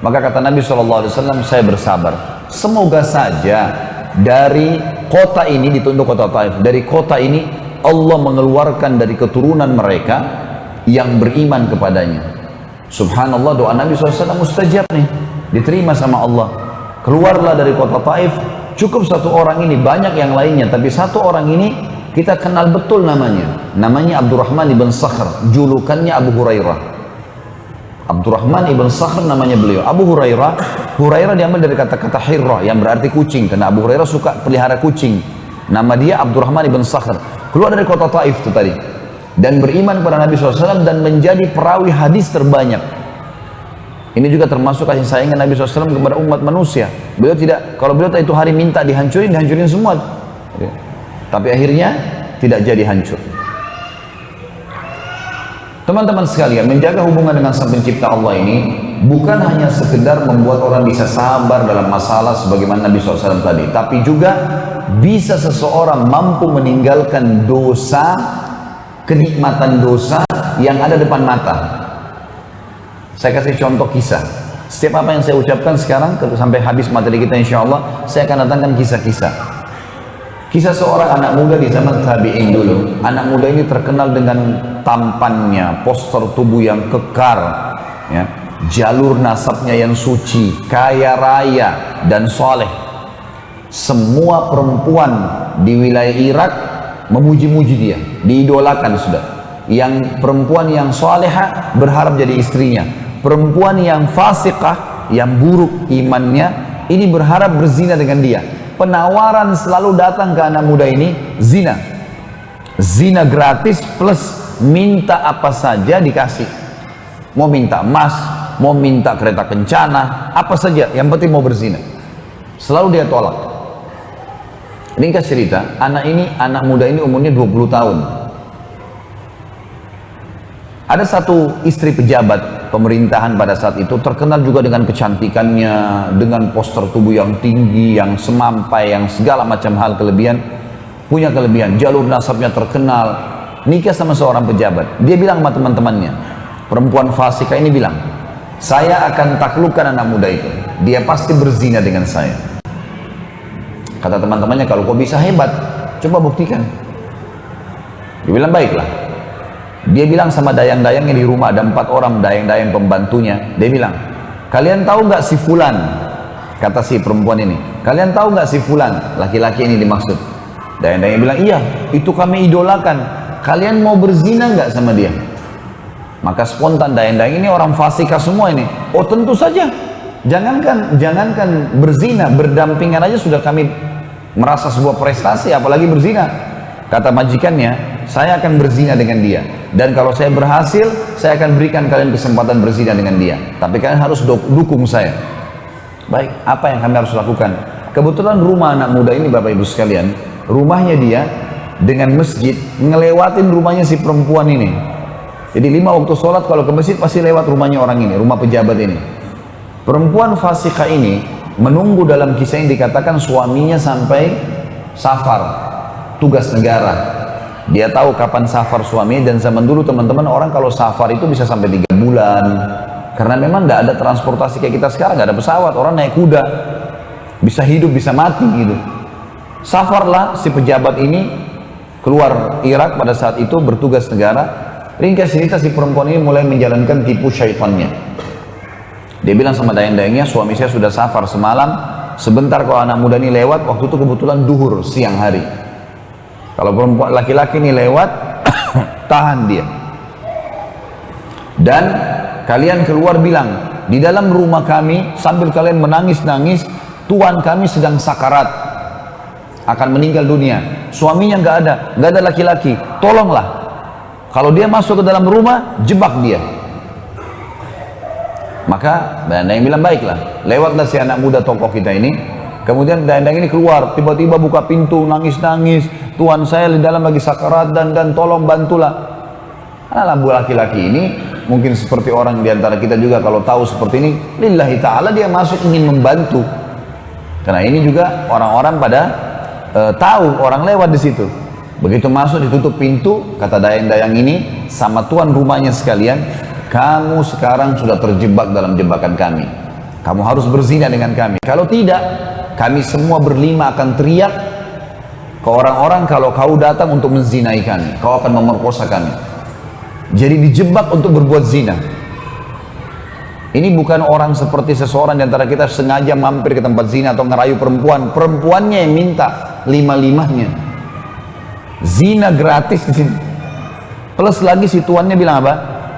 Maka kata Nabi SAW, saya bersabar. Semoga saja dari kota ini, ditunduk kota Taif, dari kota ini Allah mengeluarkan dari keturunan mereka yang beriman kepadanya. Subhanallah, doa Nabi SAW mustajab nih, diterima sama Allah. Keluarlah dari kota Taif, cukup satu orang ini, banyak yang lainnya, tapi satu orang ini kita kenal betul namanya Abdurrahman ibn Sakhr, julukannya Abu Hurairah. Abdurrahman ibn Sakhr namanya beliau. Abu Hurairah diambil dari kata-kata hirrah yang berarti kucing, karena Abu Hurairah suka pelihara kucing. Nama dia Abdurrahman ibn Sakhr. Keluar dari kota Taif itu tadi dan beriman kepada Nabi SAW dan menjadi perawi hadis terbanyak. Ini juga termasuk kasih sayang Nabi SAW kepada umat manusia. Beliau tidak, kalau beliau itu hari minta dihancurin semua. Tapi akhirnya tidak jadi hancur. Teman-teman sekalian, menjaga hubungan dengan Sang Pencipta Allah ini bukan hanya sekedar membuat orang bisa sabar dalam masalah sebagaimana Nabi SAW tadi, tapi juga bisa seseorang mampu meninggalkan dosa, kenikmatan dosa yang ada depan mata. Saya kasih contoh kisah. Setiap apa yang saya ucapkan sekarang sampai habis materi kita insya Allah, saya akan datangkan kisah-kisah. Kisah seorang anak muda di zaman tabi'in dulu. Anak muda ini terkenal dengan tampannya, postur tubuh yang kekar, ya, jalur nasabnya yang suci, kaya raya dan soleh. Semua perempuan di wilayah Irak memuji-muji dia, diidolakan sudah. Yang perempuan yang soleha berharap jadi istrinya. Perempuan yang fasikah, yang buruk imannya, ini berharap berzina dengan dia. Penawaran selalu datang ke anak muda ini, zina gratis plus minta apa saja dikasih. Mau minta emas, mau minta kereta kencana, apa saja, yang penting mau berzina. Selalu dia tolak. Ringkas cerita, anak muda ini umurnya 20 tahun. Ada satu istri pejabat pemerintahan pada saat itu, terkenal juga dengan kecantikannya, dengan postur tubuh yang tinggi, yang semampai, yang segala macam hal kelebihan. punya kelebihan, jalur nasabnya terkenal, nikah sama seorang pejabat. Dia bilang sama teman-temannya, perempuan fasika ini bilang, saya akan taklukkan anak muda itu, dia pasti berzina dengan saya. Kata teman-temannya, kalau kau bisa hebat, coba buktikan. Dia bilang, baiklah. Dia bilang sama dayang-dayangnya di rumah, ada 4 orang dayang-dayang pembantunya. Dia bilang, kalian tahu nggak si fulan? Kata si perempuan ini, kalian tahu nggak si fulan? Laki-laki ini dimaksud. Dayang-dayang bilang, iya, itu kami idolakan. Kalian mau berzina nggak sama dia? Maka spontan dayang-dayang ini orang fasika semua ini. Oh tentu saja. Jangankan berzina, berdampingan aja sudah kami merasa sebuah prestasi, apalagi berzina. Kata majikannya, saya akan berzina dengan dia. Dan kalau saya berhasil, saya akan berikan kalian kesempatan berzina dengan dia. Tapi kalian harus dukung saya. Baik, apa yang kami harus lakukan? Kebetulan rumah anak muda ini Bapak Ibu sekalian, rumahnya dia dengan masjid, ngelewatin rumahnya si perempuan ini. Jadi 5 waktu sholat kalau ke masjid pasti lewat rumahnya orang ini, rumah pejabat ini. Perempuan fasika ini menunggu dalam kisah yang dikatakan suaminya sampai safar, tugas negara. Dia tahu kapan safar suaminya, dan zaman dulu teman-teman orang kalau safar itu bisa sampai 3 bulan. Karena memang tidak ada transportasi kayak kita sekarang, nggak ada pesawat, orang naik kuda. Bisa hidup, bisa mati gitu. Safarlah si pejabat ini keluar Irak pada saat itu bertugas negara. Ringkas cerita si perempuan ini mulai menjalankan tipu syaitannya. Dia bilang sama dayang-dayangnya, suami saya sudah safar semalam, sebentar kalau anak muda ini lewat, waktu itu kebetulan duhur siang hari. Kalau perempuan laki-laki ini lewat, tahan dia. Dan kalian keluar bilang, di dalam rumah kami sambil kalian menangis-nangis, Tuhan kami sedang sakarat, akan meninggal dunia. Suaminya nggak ada laki-laki. Tolonglah. Kalau dia masuk ke dalam rumah, jebak dia. Maka dayang-dayang bilang, baiklah. Lewatlah si anak muda tokoh kita ini. Kemudian dayang-dayang ini keluar, tiba-tiba buka pintu, nangis-nangis. Tuhan saya di dalam lagi sakarat dan tolong bantulah. Anak laki-laki ini mungkin seperti orang di antara kita juga kalau tahu seperti ini, lillahi ta'ala dia masuk ingin membantu. Karena ini juga orang-orang pada tahu orang lewat di situ. Begitu masuk ditutup pintu, kata dayang-dayang ini sama tuan rumahnya sekalian, kamu sekarang sudah terjebak dalam jebakan kami. Kamu harus berzina dengan kami. Kalau tidak, kami semua berlima akan teriak ke orang-orang kalau kau datang untuk menzinai kami, kau akan memerkosa kami. Jadi dijebak untuk berbuat zina. Ini bukan orang seperti seseorang di antara kita sengaja mampir ke tempat zina atau ngerayu perempuan. Perempuannya yang minta 5-5-nya. Zina gratis di sini. Plus lagi si tuannya bilang apa?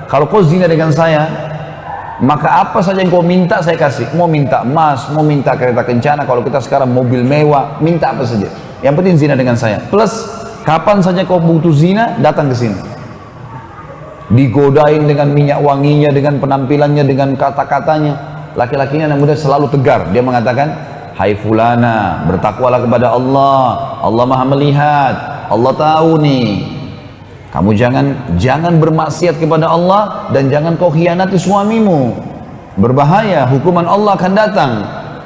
Kalau kau zina dengan saya, maka apa saja yang kau minta saya kasih. Mau minta emas, mau minta kereta kencana, kalau kita sekarang mobil mewah, minta apa saja. Yang penting zina dengan saya. Plus kapan saja kau butuh zina, datang ke sini. Digodain dengan minyak wanginya, dengan penampilannya, dengan kata-katanya. Laki-lakinya anak muda selalu tegar. Dia mengatakan, hai fulana, bertakwalah kepada Allah. Allah maha melihat. Allah tahu nih. Kamu jangan bermaksiat kepada Allah dan jangan kau khianati suamimu. Berbahaya, hukuman Allah akan datang.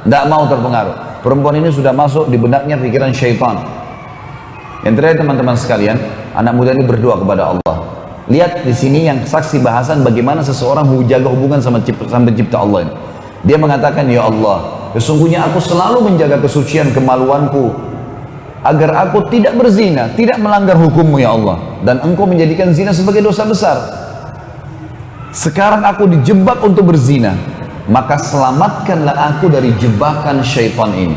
Tidak mau terpengaruh. Perempuan ini sudah masuk di benaknya pikiran syaitan. Yang terakhir teman-teman sekalian, anak muda ini berdoa kepada Allah. Lihat di sini yang saksi bahasan bagaimana seseorang menjaga hubungan sama pencipta Allah ini. Dia mengatakan, ya Allah, sesungguhnya aku selalu menjaga kesucian kemaluanku agar aku tidak berzina, tidak melanggar hukum-Mu ya Allah, dan Engkau menjadikan zina sebagai dosa besar. Sekarang aku dijebak untuk berzina, maka selamatkanlah aku dari jebakan syaitan ini.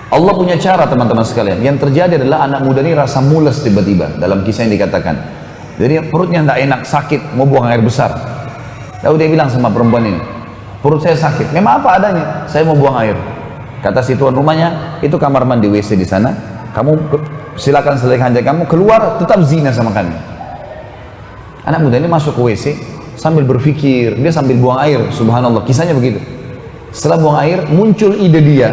Allah punya cara teman-teman sekalian. Yang terjadi adalah anak muda ini rasa mules tiba-tiba dalam kisah yang dikatakan. Jadi perutnya tidak enak, sakit, mau buang air besar. Lalu dia bilang sama perempuan ini, perut saya sakit. Memang apa adanya? Saya mau buang air. Kata si tuan rumahnya, itu kamar mandi WC di sana. Kamu silakan selesaikan hajat kamu, keluar tetap zina sama kami. Anak muda ini masuk ke WC sambil berpikir, dia sambil buang air. Subhanallah, kisahnya begitu. Setelah buang air, muncul ide dia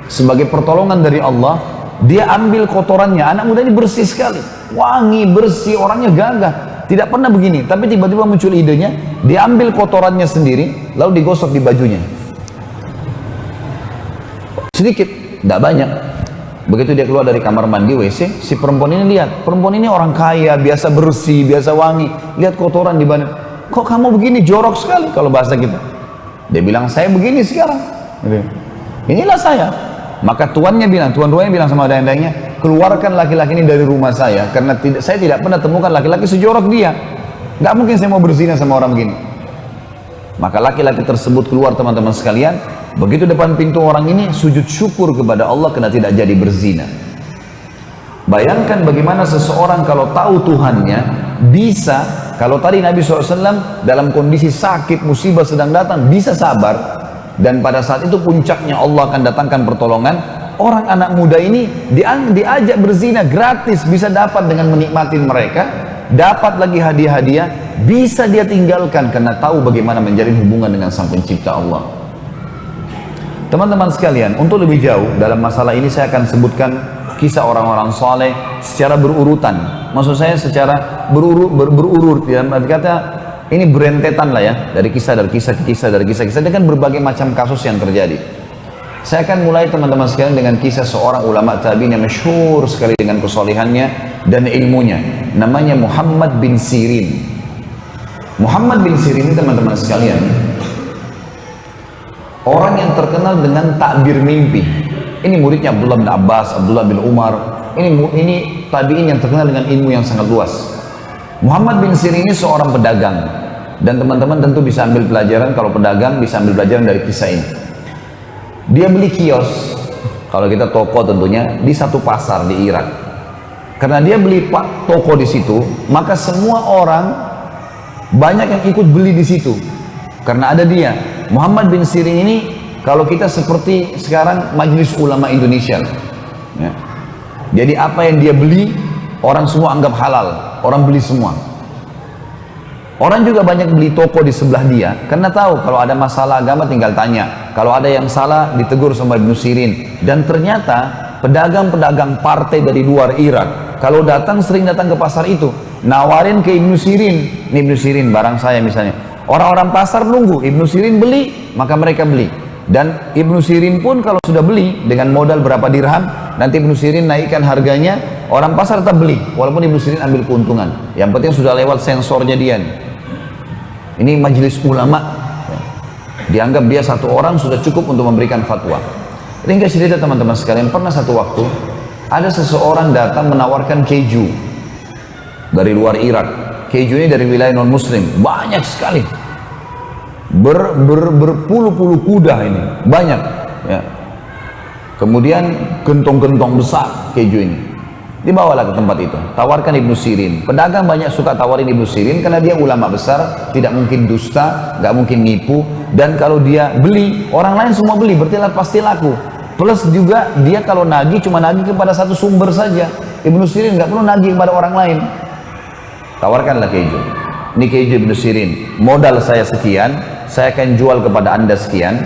sebagai pertolongan dari Allah. Dia ambil kotorannya. Anak muda ini bersih sekali, wangi, bersih, orangnya gagah, tidak pernah begini. Tapi tiba-tiba muncul idenya, dia ambil kotorannya sendiri lalu digosok di bajunya. Sedikit, tidak banyak. Begitu dia keluar dari kamar mandi WC, si perempuan ini lihat, perempuan ini orang kaya, biasa bersih, biasa wangi, lihat kotoran di badan. Kok kamu begini, jorok sekali kalau bahasa kita. Dia bilang, saya begini sekarang. Inilah saya. Maka tuannya bilang, tuan rumahnya bilang sama dayang-dayangnya, keluarkan laki-laki ini dari rumah saya, karena saya tidak pernah temukan laki-laki sejorok dia. Gak mungkin saya mau berzina sama orang begini. Maka laki-laki tersebut keluar, teman-teman sekalian. Begitu depan pintu orang ini, sujud syukur kepada Allah karena tidak jadi berzina. Bayangkan bagaimana seseorang kalau tahu Tuhannya, bisa, kalau tadi Nabi SAW dalam kondisi sakit, musibah sedang datang, bisa sabar. Dan pada saat itu puncaknya Allah akan datangkan pertolongan. Orang anak muda ini diajak berzina gratis, bisa dapat dengan menikmati mereka, dapat lagi hadiah-hadiah, bisa dia tinggalkan karena tahu bagaimana menjalin hubungan dengan Sang Pencipta Allah. Teman-teman sekalian, untuk lebih jauh dalam masalah ini saya akan sebutkan kisah orang-orang soleh secara berurutan. Maksud saya secara berurut, ya, kata ini berentetan lah ya, dari kisah ke kisah. Dia kan berbagai macam kasus yang terjadi. Saya akan mulai teman-teman sekalian dengan kisah seorang ulama tabi'in yang masyhur sekali dengan kesolehannya dan ilmunya. Namanya Muhammad bin Sirin. Muhammad bin Sirin ini teman-teman sekalian, orang yang terkenal dengan takbir mimpi. Ini muridnya Abdullah bin Abbas, Abdullah bin Umar. Ini tabi'in yang terkenal dengan ilmu yang sangat luas. Muhammad bin Sirin ini seorang pedagang. Dan teman-teman tentu bisa ambil pelajaran, kalau pedagang bisa ambil pelajaran dari kisah ini. Dia beli kios, kalau kita toko tentunya, di satu pasar di Irak. Karena dia beli toko di situ, maka semua orang banyak yang ikut beli di situ. Karena ada dia. Muhammad bin Sirin ini, kalau kita seperti sekarang Majelis Ulama Indonesia, ya. Jadi apa yang dia beli, orang semua anggap halal, orang beli semua. Orang juga banyak beli toko di sebelah dia, karena tahu kalau ada masalah agama tinggal tanya. Kalau ada yang salah ditegur sama Ibnu Sirin. Dan ternyata pedagang-pedagang partai dari luar Irak, kalau datang sering datang ke pasar itu, nawarin ke Ibnu Sirin, ini Ibnu Sirin barang saya misalnya. Orang-orang pasar nunggu, Ibnu Sirin beli, maka mereka beli. Dan Ibnu Sirin pun kalau sudah beli dengan modal berapa dirham, nanti Ibnu Sirin naikkan harganya, orang pasar tetap beli, walaupun Ibnu Sirin ambil keuntungan. Yang penting sudah lewat sensornya dia nih. Ini majelis ulama, dianggap dia satu orang sudah cukup untuk memberikan fatwa. Ringkas cerita teman-teman sekalian, pernah satu waktu ada seseorang datang menawarkan keju dari luar Irak. Keju ini dari wilayah non muslim, banyak sekali, berpuluh-puluh kuda ini, banyak ya. Kemudian gentong-gentong besar keju ini dibawalah ke tempat itu, tawarkan Ibnu Sirin. Pedagang banyak suka tawarin Ibnu Sirin karena dia ulama besar, tidak mungkin dusta, nggak mungkin nipu, dan kalau dia beli, orang lain semua beli, berarti pasti laku. Plus juga dia kalau nagih cuma nagih kepada satu sumber saja. Ibnu Sirin nggak perlu nagih kepada orang lain. Tawarkanlah keju. Ini keju Ibnu Sirin, modal saya sekian, saya akan jual kepada anda sekian.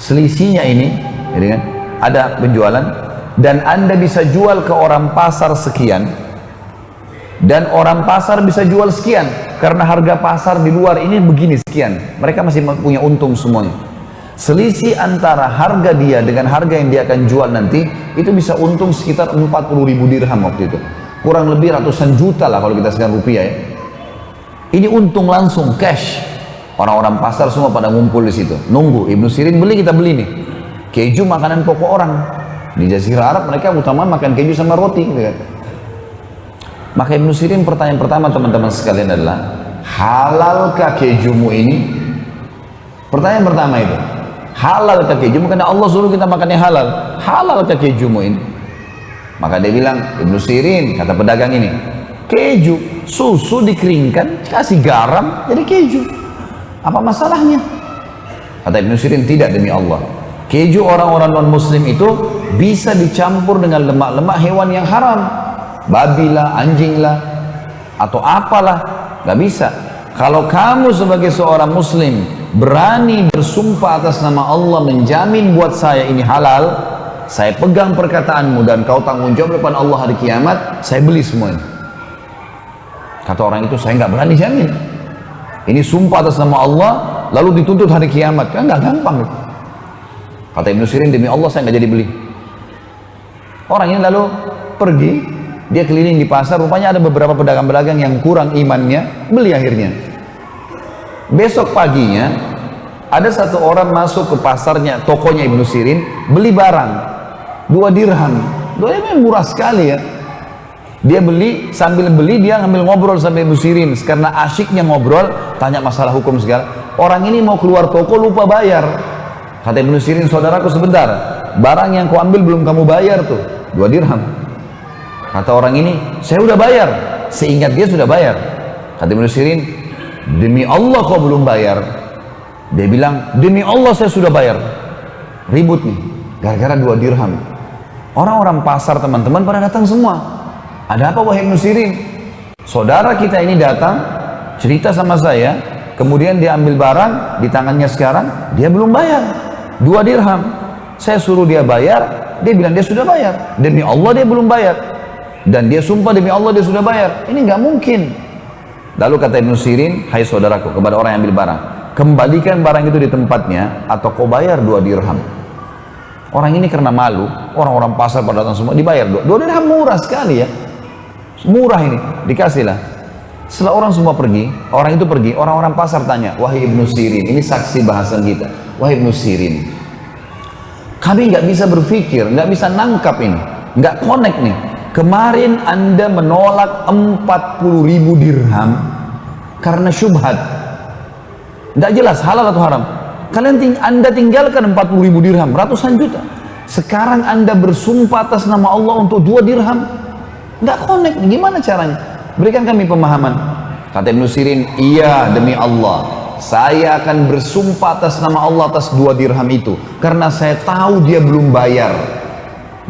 Selisihnya ini, jadi kan, ada penjualan, dan anda bisa jual ke orang pasar sekian, dan orang pasar bisa jual sekian, karena harga pasar di luar ini begini sekian, mereka masih punya untung semuanya. Selisih antara harga dia dengan harga yang dia akan jual nanti, itu bisa untung sekitar 40.000 dirham waktu itu, kurang lebih ratusan juta lah kalau kita sekarang rupiah ya. Ini untung langsung cash. Orang-orang pasar semua pada ngumpul di situ, nunggu Ibnu Sirin beli, kita beli nih. Keju makanan pokok orang di Jazirah Arab, mereka utama makan keju sama roti gitu kan. Maka Ibnu Sirin pertanyaan pertama teman-teman sekalian adalah, halalkah kejumu ini? Pertanyaan pertama itu, halalkah kejumu? Karena Allah suruh kita makan yang halal. Halalkah kejumu ini? Maka dia bilang, Ibnu Sirin, kata pedagang ini, keju, susu dikeringkan, kasih garam, jadi keju. Apa masalahnya? Kata Ibnu Sirin, tidak, demi Allah. Keju orang-orang non-muslim itu bisa dicampur dengan lemak-lemak hewan yang haram. Babi lah, anjing lah, atau apalah. Gak bisa. Kalau kamu sebagai seorang muslim berani bersumpah atas nama Allah menjamin buat saya ini halal, saya pegang perkataanmu dan kau tanggung jawab depan Allah hari kiamat, saya beli semuanya. Kata orang itu, saya nggak berani jamin. Ini sumpah atas nama Allah lalu dituntut hari kiamat, kan nggak gampang. Kata Ibnu Sirin, demi Allah saya nggak jadi beli. Orang ini lalu pergi, dia keliling di pasar, rupanya ada beberapa pedagang-pedagang yang kurang imannya, beli akhirnya. Besok paginya, ada satu orang masuk ke pasarnya, tokonya Ibnu Sirin, beli barang, 2 dirham. 2 dirham murah sekali ya. Dia beli, sambil beli dia ngambil ngobrol sama Ibnu Sirin, karena asyiknya ngobrol, tanya masalah hukum segala. Orang ini mau keluar toko lupa bayar. Kata Ibnu Sirin, saudaraku sebentar, barang yang kau ambil belum kamu bayar tuh, 2 dirham. Kata orang ini, saya udah bayar. Seingat dia sudah bayar. Kata Ibnu Sirin, demi Allah kau belum bayar. Dia bilang, demi Allah saya sudah bayar. Ribut nih, gara-gara 2 dirham. Orang-orang pasar teman-teman pada datang semua. Ada apa wahai Ibnu Sirin? Saudara kita ini datang, cerita sama saya, kemudian dia ambil barang di tangannya sekarang, dia belum bayar. 2 dirham. Saya suruh dia bayar, dia bilang dia sudah bayar. Demi Allah dia belum bayar. Dan dia sumpah demi Allah dia sudah bayar. Ini nggak mungkin. Lalu kata Ibnu Sirin, hai saudaraku, kepada orang yang ambil barang, kembalikan barang itu di tempatnya atau kau bayar 2 dirham. Orang ini karena malu, orang-orang pasar pada datang semua, dibayar 2 dirham, murah sekali ya. Murah ini, dikasihlah. Setelah orang semua pergi, orang itu pergi, orang-orang pasar tanya, wahai Ibnu Sirin, ini saksi bahasan kita. Wahai Ibnu Sirin, kami nggak bisa berpikir, nggak bisa nangkap ini, nggak connect nih. Kemarin Anda menolak 40.000 dirham karena syubhat. Tidak jelas halal atau haram. Anda tinggalkan 40.000 dirham, ratusan juta. Sekarang Anda bersumpah atas nama Allah untuk 2 dirham. Nggak connect, gimana caranya? Berikan kami pemahaman. Kata Ibnu Sirin, iya demi Allah, saya akan bersumpah atas nama Allah atas 2 dirham itu. Karena saya tahu dia belum bayar.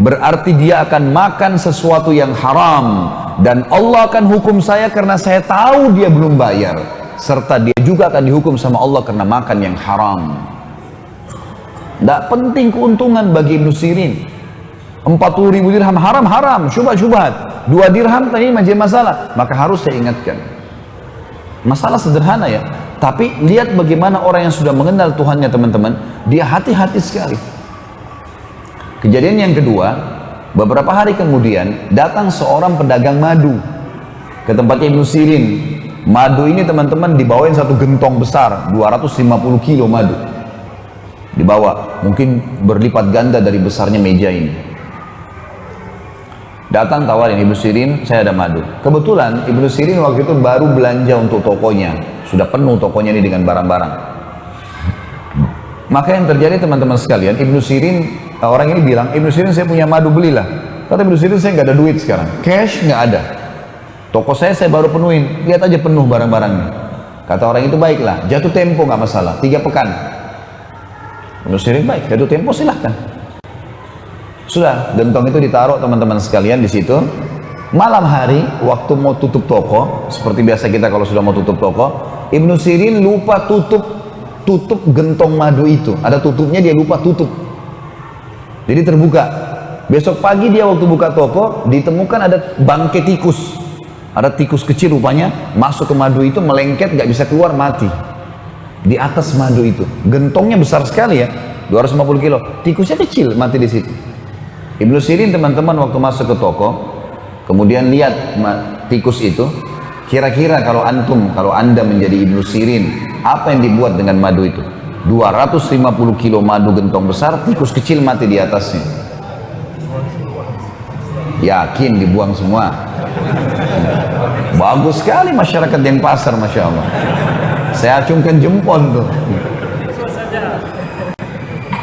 Berarti dia akan makan sesuatu yang haram, dan Allah akan hukum saya karena saya tahu dia belum bayar, serta dia juga akan dihukum sama Allah karena makan yang haram. Tidak penting keuntungan bagi Ibnu Sirin. 40.000 dirham haram, syubhat. 2 dirham tadi menjadi masalah, maka harus saya ingatkan. Masalah sederhana ya, tapi lihat bagaimana orang yang sudah mengenal Tuhannya teman-teman, dia hati-hati sekali. Kejadian yang kedua, beberapa hari kemudian datang seorang pedagang madu ke tempat Ibnu Sirin. Madu ini teman-teman dibawain satu gentong besar, 250 kilo madu. Dibawa, mungkin berlipat ganda dari besarnya meja ini. Datang tawarin Ibnu Sirin, saya ada madu. Kebetulan Ibnu Sirin waktu itu baru belanja untuk tokonya. Sudah penuh tokonya ini dengan barang-barang. Maka yang terjadi teman-teman sekalian, Ibnu Sirin, orang ini bilang, Ibnu Sirin saya punya madu, belilah. Kata Ibnu Sirin, saya nggak ada duit sekarang, cash nggak ada. Toko saya baru penuhin, lihat aja penuh barang-barangnya. Kata orang itu, baiklah, jatuh tempo nggak masalah, 3 pekan. Ibnu Sirin, baik, jatuh tempo silahkan. Sudah, gentong itu ditaruh teman-teman sekalian di situ. Malam hari, waktu mau tutup toko, seperti biasa kita kalau sudah mau tutup toko, Ibnu Sirin lupa tutup gentong madu itu. Ada tutupnya, dia lupa tutup. Jadi terbuka. Besok pagi dia waktu buka toko, ditemukan ada bangkai tikus. Ada tikus kecil rupanya, masuk ke madu itu, melengket, gak bisa keluar, mati. Di atas madu itu. Gentongnya besar sekali ya, 250 kilo. Tikusnya kecil, mati di situ. Ibnu Sirin teman-teman waktu masuk ke toko, kemudian lihat tikus itu, kira-kira kalau anda menjadi Ibnu Sirin, apa yang dibuat dengan madu itu? 250 kilo madu gentong besar, tikus kecil mati di atasnya. Yakin dibuang semua? Bagus sekali masyarakat Denpasar, Masya Allah. Saya acungkan jempol tuh.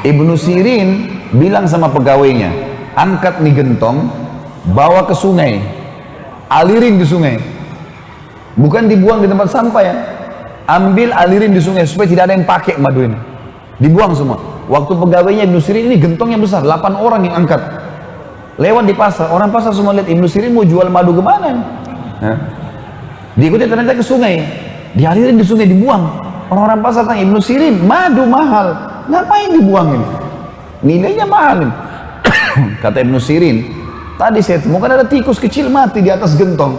Ibnu Sirin bilang sama pegawainya, angkat nih gentong, bawa ke sungai, alirin di sungai. Bukan dibuang di tempat sampah ya. Ambil, alirin di sungai supaya tidak ada yang pakai madu ini. Dibuang semua. Waktu pegawainya Ibnu Sirin ini gentongnya besar, 8 orang yang angkat. Lewat di pasar, orang pasar semua lihat Ibnu Sirin mau jual madu kemana? Diikuti ternyata ke sungai. Dialirin di sungai, dibuang. Orang-orang pasar tanya, Ibnu Sirin, madu mahal, ngapain dibuangin? Nilainya mahal ini. Kata Ibnu Sirin, tadi saya temukan ada tikus kecil mati di atas gentong.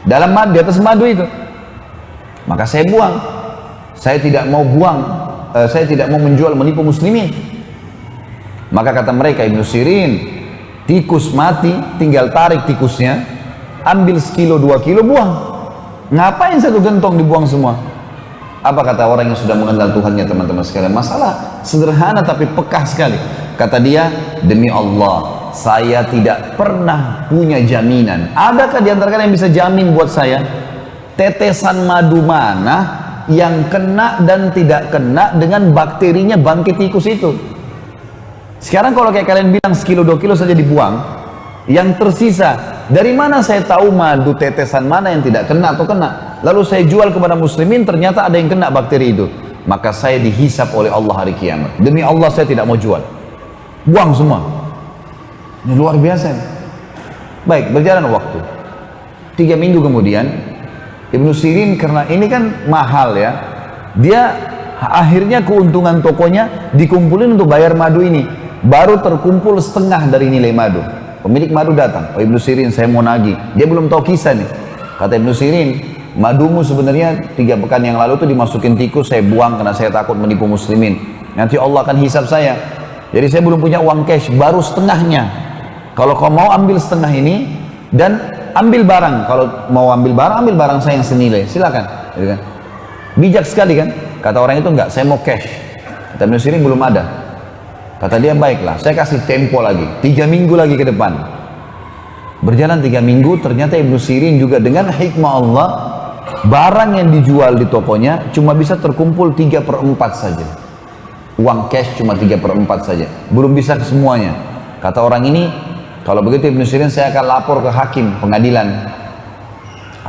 Dalam madu, di atas madu itu. Maka saya buang. Saya tidak mau menjual menipu muslimin. Maka kata mereka, Ibnu Sirin, Tikus mati, tinggal tarik tikusnya, ambil sekilo 2 kilo, buang. Ngapain 1 gentong dibuang semua? Apa kata orang yang sudah mengenal Tuhannya, teman-teman sekalian? Masalah sederhana tapi pekah sekali. Kata dia, demi Allah, saya tidak pernah punya jaminan. Adakah di antara kalian yang bisa jamin buat saya tetesan madu mana yang kena dan tidak kena dengan bakterinya bangkit tikus itu? Sekarang kalau kayak kalian bilang sekilo 2 kilo saja dibuang, yang tersisa dari mana saya tahu madu tetesan mana yang tidak kena atau kena? Lalu saya jual kepada muslimin, ternyata ada yang kena bakteri itu, maka saya dihisap oleh Allah hari kiamat. Demi Allah saya tidak mau jual, buang semua. Ini luar biasa. Baik, berjalan waktu 3 minggu kemudian, Ibnu Sirin, karena ini kan mahal ya, dia akhirnya keuntungan tokonya dikumpulin untuk bayar madu ini. Baru terkumpul setengah dari nilai madu. Pemilik madu datang, oh Ibnu Sirin, saya mau nagih. Dia belum tahu kisah nih. Kata Ibnu Sirin, madumu sebenarnya 3 pekan yang lalu tuh dimasukin tikus, saya buang karena saya takut menipu muslimin. Nanti Allah akan hisap saya. Jadi saya belum punya uang cash, baru setengahnya. Kalau kau mau ambil setengah ini dan ambil barang, kalau mau ambil barang saya yang senilai, silakan. Gitu kan? Bijak sekali kan? Kata orang itu, enggak, saya mau cash. Kata Ibnu Sirin, belum ada. Kata dia, baiklah, saya kasih tempo lagi, 3 minggu lagi ke depan. Berjalan 3 minggu, ternyata Ibnu Sirin juga dengan hikmah Allah, barang yang dijual di tokonya cuma bisa terkumpul 3/4 saja. Uang cash cuma 3/4 saja, belum bisa ke semuanya. Kata orang ini, kalau begitu Ibnu Sirin, saya akan lapor ke hakim pengadilan.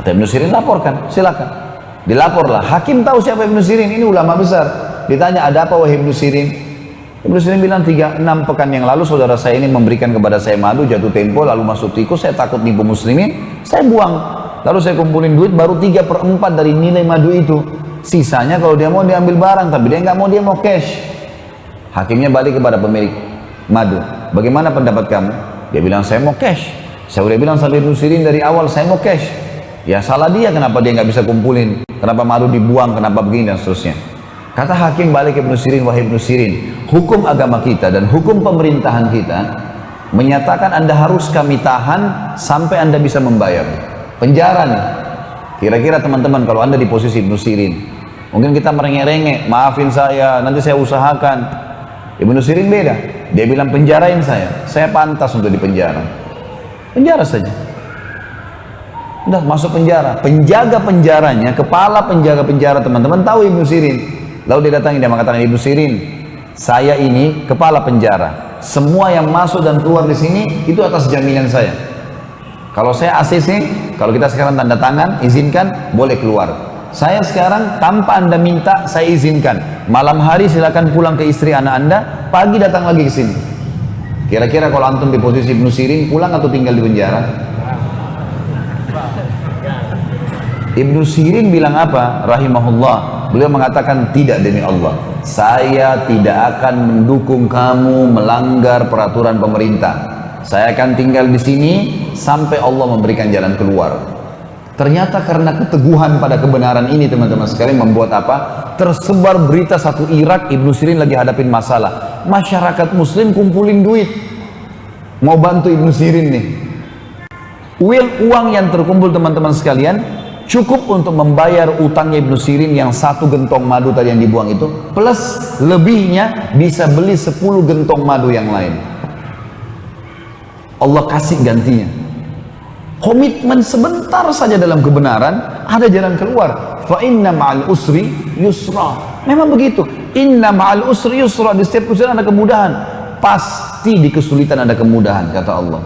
Kata Ibnu Sirin, laporkan, silakan. Dilaporlah, hakim tahu siapa Ibnu Sirin, ini ulama besar. Ditanya, ada apa wahai Ibnu Sirin? Ibnu Sirin bilang, 6 pekan yang lalu saudara saya ini memberikan kepada saya madu, jatuh tempo, lalu masuk tikus, saya takut nipu muslimin, saya buang. Lalu saya kumpulin duit, baru 3/4 dari nilai madu itu. Sisanya kalau dia mau dia ambil barang, tapi dia nggak mau, dia mau cash. Hakimnya balik kepada pemilik madu, bagaimana pendapat kamu? Dia bilang, saya mau cash. Saya udah bilang sama Ibnu Sirin dari awal, saya mau cash. Ya salah dia, kenapa dia nggak bisa kumpulin? Kenapa madu dibuang? Kenapa begini dan seterusnya? Kata hakim balik Ibnu Sirin, wahai Ibnu Sirin, hukum agama kita dan hukum pemerintahan kita menyatakan Anda harus kami tahan sampai Anda bisa membayar. Penjara nih. Kira-kira teman-teman kalau Anda di posisi Ibnu Sirin, mungkin kita merengek-rengek, maafin saya, nanti saya usahakan. Ibnu Sirin beda. Dia bilang, penjarain saya pantas untuk dipenjara. Penjara saja. Udah masuk penjara. Penjaga penjaranya, kepala penjaga penjara, teman-teman tahu Ibnu Sirin. Lalu dia datangi, dia mengatakan, Ibnu Sirin, saya ini kepala penjara. Semua yang masuk dan keluar di sini itu atas jaminan saya. Kalau saya ACC, kalau kita sekarang tanda tangan, izinkan, boleh keluar. Saya sekarang tanpa Anda minta, saya izinkan. Malam hari silakan pulang ke istri anak Anda, pagi datang lagi ke sini. Kira-kira kalau antum di posisi Ibnu Sirin, pulang atau tinggal di penjara? Ibnu Sirin bilang apa? Rahimahullah. Beliau mengatakan, tidak, demi Allah, saya tidak akan mendukung kamu melanggar peraturan pemerintah. Saya akan tinggal di sini sampai Allah memberikan jalan keluar. Ternyata karena keteguhan pada kebenaran ini, teman-teman sekalian, membuat apa? Tersebar berita satu Irak, Ibnu Sirin lagi hadapin masalah. Masyarakat muslim kumpulin duit, mau bantu Ibnu Sirin nih. Uang yang terkumpul, teman-teman sekalian, cukup untuk membayar utangnya Ibnu Sirin yang 1 gentong madu tadi yang dibuang itu, plus lebihnya bisa beli 10 gentong madu yang lain. Allah kasih gantinya. Komitmen sebentar saja dalam kebenaran, ada jalan keluar. Fa inna ma'al usri yusra. Memang begitu. Inna ma'al usri yusra. Di setiap kesulitan ada kemudahan. Pasti di kesulitan ada kemudahan, kata Allah.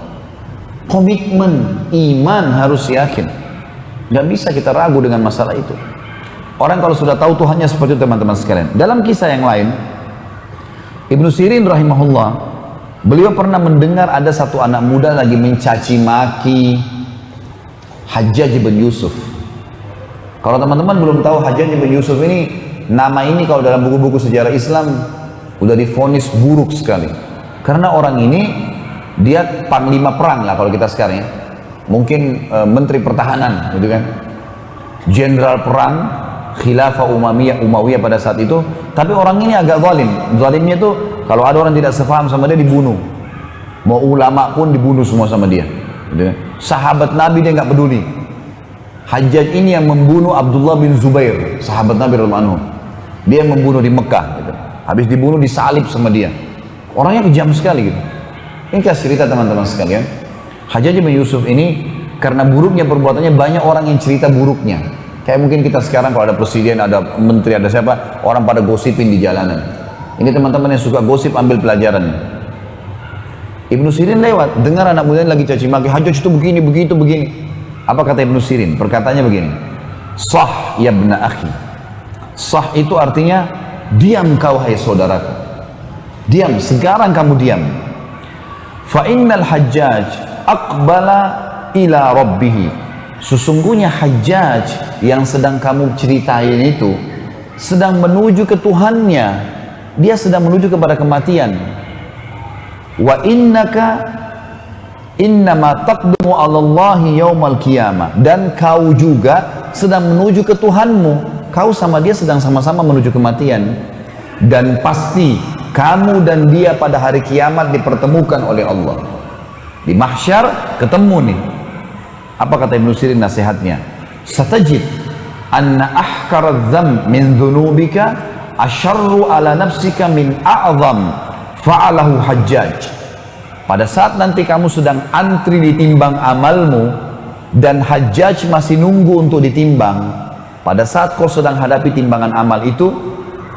Komitmen iman harus yakin. Gak bisa kita ragu dengan masalah itu. Orang kalau sudah tahu Tuhannya seperti itu, teman-teman sekalian. Dalam kisah yang lain, Ibnu Sirin rahimahullah, beliau pernah mendengar ada satu anak muda lagi mencaci maki Hajjaj bin Yusuf. Kalau teman-teman belum tahu Hajjaj bin Yusuf ini, nama ini kalau dalam buku-buku sejarah Islam udah divonis buruk sekali. Karena orang ini dia panglima perang lah kalau kita sekarang ya. Mungkin menteri pertahanan gitu kan, jenderal perang khilafah Umayyah pada saat itu. Tapi orang ini agak zalim. Zalimnya tuh kalau ada orang tidak sefaham sama dia dibunuh. Mau ulama pun dibunuh semua sama dia. Gitu. Sahabat Nabi dia nggak peduli. Hajjaj ini yang membunuh Abdullah bin Zubair, sahabat Nabi radhiyallahu anhu. Dia yang membunuh di Mekah. Gitu. Habis dibunuh disalib sama dia. Orangnya kejam sekali gitu. Ini kasih cerita teman-teman sekalian. Hajjaj bin Yusuf ini karena buruknya perbuatannya banyak orang yang cerita buruknya. Kayak mungkin kita sekarang kalau ada presiden, ada menteri, ada siapa, orang pada gosipin di jalanan. Ini teman-teman yang suka gosip ambil pelajaran. Ibnu Sirin lewat, dengar anak muda lagi caci maki, Hajjaj itu begini, begitu, begini. Apa kata Ibnu Sirin? Perkataannya begini, sah ya bna akhi. Sah itu artinya diam kau hai saudaraku. Diam, sekarang kamu diam. Fa innal Hajjaj aqbala ila rabbih. Sesungguhnya Hajjaj yang sedang kamu ceritain itu sedang menuju ke Tuhannya. Dia sedang menuju kepada kematian. Wa innaka innama taqdumu 'ala Allahi yaumal qiyamah. Dan kau juga sedang menuju ke Tuhanmu. Kau sama dia sedang sama-sama menuju kematian. Dan pasti kamu dan dia pada hari kiamat dipertemukan oleh Allah. Di mahsyar ketemu nih. Apa kata Ibnu Sirin nasihatnya? Satajid anna ahkaradz dzam min dzunubika asyarru ala nafsika min a'zam fa'alahu Hajjaj. Pada saat nanti kamu sedang antri ditimbang amalmu dan Hajjaj masih nunggu untuk ditimbang, pada saat kau sedang hadapi timbangan amal itu,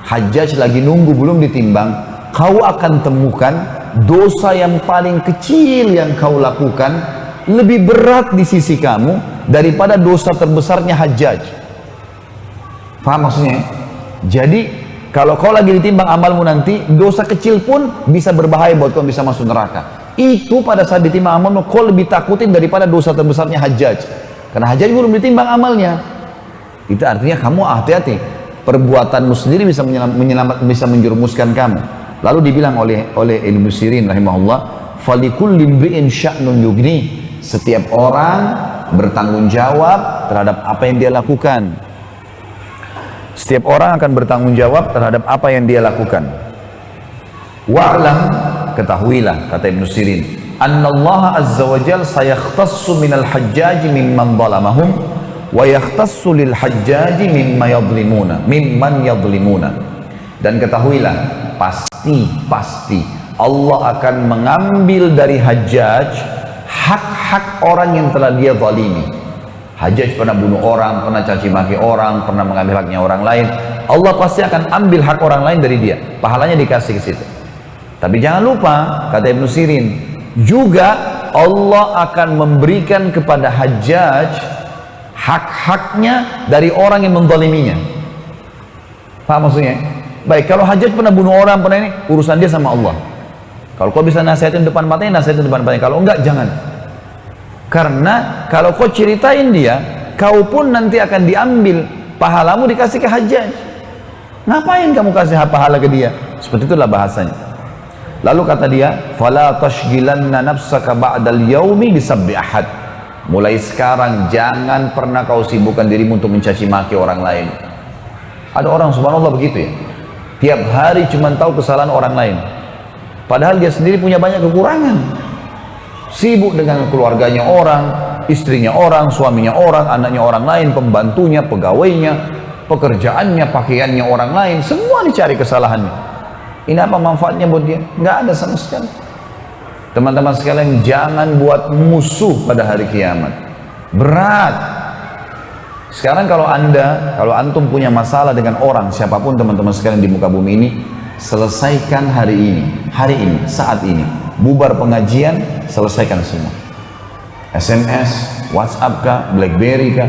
Hajjaj lagi nunggu belum ditimbang, kau akan temukan dosa yang paling kecil yang kau lakukan lebih berat di sisi kamu daripada dosa terbesarnya Hajjaj. Paham maksudnya? Jadi kalau kau lagi ditimbang amalmu nanti, dosa kecil pun bisa berbahaya buat kau bisa masuk neraka. Itu pada saat ditimbang amalmu, kau lebih takutin daripada dosa terbesarnya Hajjaj. Karena Hajjaj belum ditimbang amalnya. Itu artinya kamu hati-hati. Perbuatanmu sendiri bisa menjerumuskan kamu. Lalu dibilang oleh Ibnu Sirin rahimahullah, "Falikulli imri'in sya'nun yugni." Setiap orang bertanggung jawab terhadap apa yang dia lakukan. Setiap orang akan bertanggung jawab terhadap apa yang dia lakukan. Wa'lam, ketahuilah, kata Ibnu Sirin, annallaha azza wa jal sayakhtassu minal hajjaji mimman zalamahum wa yakhtassu lil hajjaji mimman yadlimuna. Dan ketahuilah, pasti Allah akan mengambil dari Hajjaj hak-hak orang yang telah dia zalimi. Hajjaj pernah bunuh orang, pernah caci maki orang, pernah mengambil haknya orang lain. Allah pasti akan ambil hak orang lain dari dia. Pahalanya dikasih ke situ. Tapi jangan lupa, kata Ibnu Sirin, juga Allah akan memberikan kepada Hajjaj hak-haknya dari orang yang menzaliminya. Paham maksudnya? Baik, kalau Hajjaj pernah bunuh orang, pernah ini, urusan dia sama Allah. Kalau kau bisa nasihatin depan matanya, nasihatin depan matanya. Kalau enggak, jangan. Karena kalau kau ceritain dia, kau pun nanti akan diambil pahalamu dikasih ke Hajjaj. Ngapain kamu kasih pahala ke dia? Seperti itulah bahasanya. Lalu kata dia, "Fala tashghilanna nafsaka ba'dal yaumi bisabbi ahad." Mulai sekarang jangan pernah kau sibukkan dirimu untuk mencaci maki orang lain. Ada orang subhanallah begitu ya. Tiap hari cuma tahu kesalahan orang lain. Padahal dia sendiri punya banyak kekurangan. Sibuk dengan keluarganya orang, istrinya orang, suaminya orang, anaknya orang lain, pembantunya, pegawainya, pekerjaannya, pakaiannya orang lain, semua dicari kesalahannya. Ini apa manfaatnya buat dia? Nggak ada sama sekali. Teman-teman sekalian, jangan buat musuh pada hari kiamat. Berat. Sekarang kalau antum punya masalah dengan orang, siapapun teman-teman sekalian di muka bumi ini, selesaikan hari ini, saat ini. Bubar pengajian, selesaikan semua. SMS, WhatsApp kah, BlackBerry kah,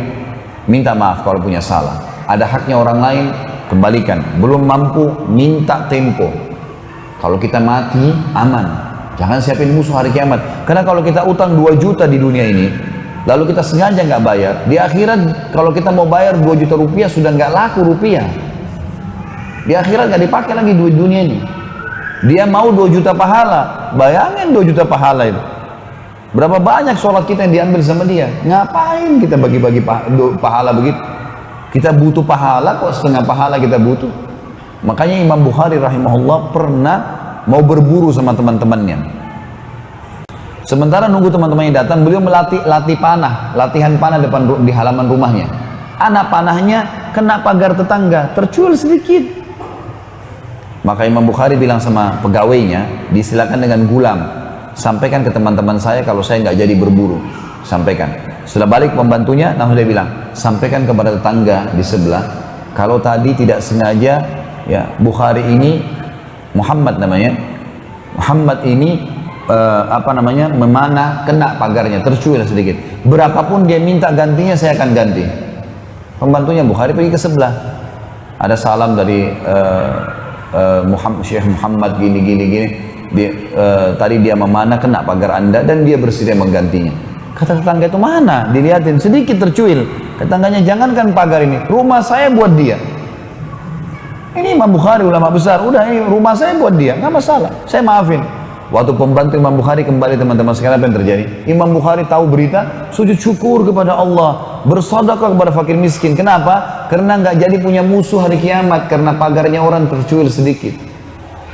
minta maaf kalau punya salah. Ada haknya orang lain, kembalikan. Belum mampu, minta tempo. Kalau kita mati, aman. Jangan siapin musuh hari kiamat. Karena kalau kita utang 2 juta di dunia ini, lalu kita sengaja nggak bayar, di akhirat kalau kita mau bayar 2 juta rupiah sudah nggak laku rupiah. Di akhirat nggak dipakai lagi duit dunia ini. Dia mau 2 juta pahala, bayangin 2 juta pahala itu. Berapa banyak sholat kita yang diambil sama dia? Ngapain kita bagi-bagi pahala begitu? Kita butuh pahala kok, setengah pahala kita butuh. Makanya Imam Bukhari rahimahullah pernah mau berburu sama teman-temannya. Sementara nunggu teman-temannya datang, beliau latihan panah di halaman rumahnya. Anak panahnya kena pagar tetangga, tercuil sedikit. Maka Imam Bukhari bilang sama pegawainya, disilakan dengan gulam, sampaikan ke teman-teman saya kalau saya nggak jadi berburu, sampaikan. Setelah balik pembantunya, langsung dia bilang, sampaikan kepada tetangga di sebelah, kalau tadi tidak sengaja, ya Bukhari ini, Muhammad namanya, Muhammad ini memanah, kena pagarnya, tercuil sedikit. Berapapun dia minta gantinya, saya akan ganti. Pembantunya Bukhari pergi ke sebelah, ada salam dari Syekh Muhammad gini. Tadi dia memanah, kena pagar Anda dan dia bersedia menggantinya. Kata tetangga itu, mana? Dilihatin sedikit tercuil. Tetangganya, jangankan pagar ini, rumah saya buat dia. Ini Imam Bukhari ulama besar, udah ini rumah saya buat dia, nggak masalah, saya maafin. Waktu pembantu Imam Bukhari kembali, teman-teman sekarang apa yang terjadi? Imam Bukhari tahu berita, sujud syukur kepada Allah, bersedekah kepada fakir miskin. Kenapa? Karena nggak jadi punya musuh hari kiamat, karena pagarnya orang tercuil sedikit.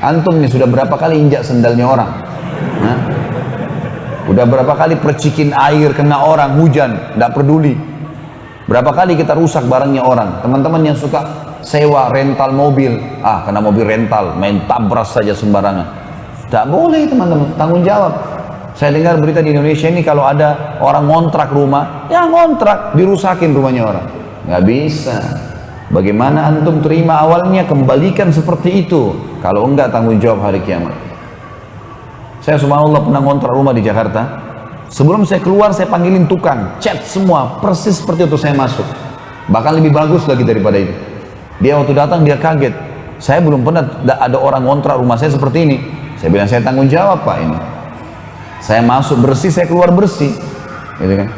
Antum nih sudah berapa kali injak sendalnya orang? Nah, udah berapa kali percikin air kena orang, hujan, nggak peduli. Berapa kali kita rusak barangnya orang. Teman-teman yang suka sewa rental mobil, kena mobil rental, main tabras saja sembarangan. Tak boleh teman-teman, tanggung jawab. Saya dengar berita di Indonesia ini, kalau ada orang ngontrak rumah, ya ngontrak, dirusakin rumahnya orang. Nggak bisa. Bagaimana antum terima awalnya, kembalikan seperti itu. Kalau enggak, tanggung jawab hari kiamat. Saya subhanallah pernah ngontrak rumah di Jakarta. Sebelum saya keluar, saya panggilin tukang, cat semua, persis seperti itu saya masuk. Bahkan lebih bagus lagi daripada itu. Dia waktu datang, dia kaget. Saya belum pernah ada orang ngontrak rumah saya seperti ini. Saya bilang, saya tanggung jawab Pak ini. Saya masuk bersih, saya keluar bersih. Gitu kan.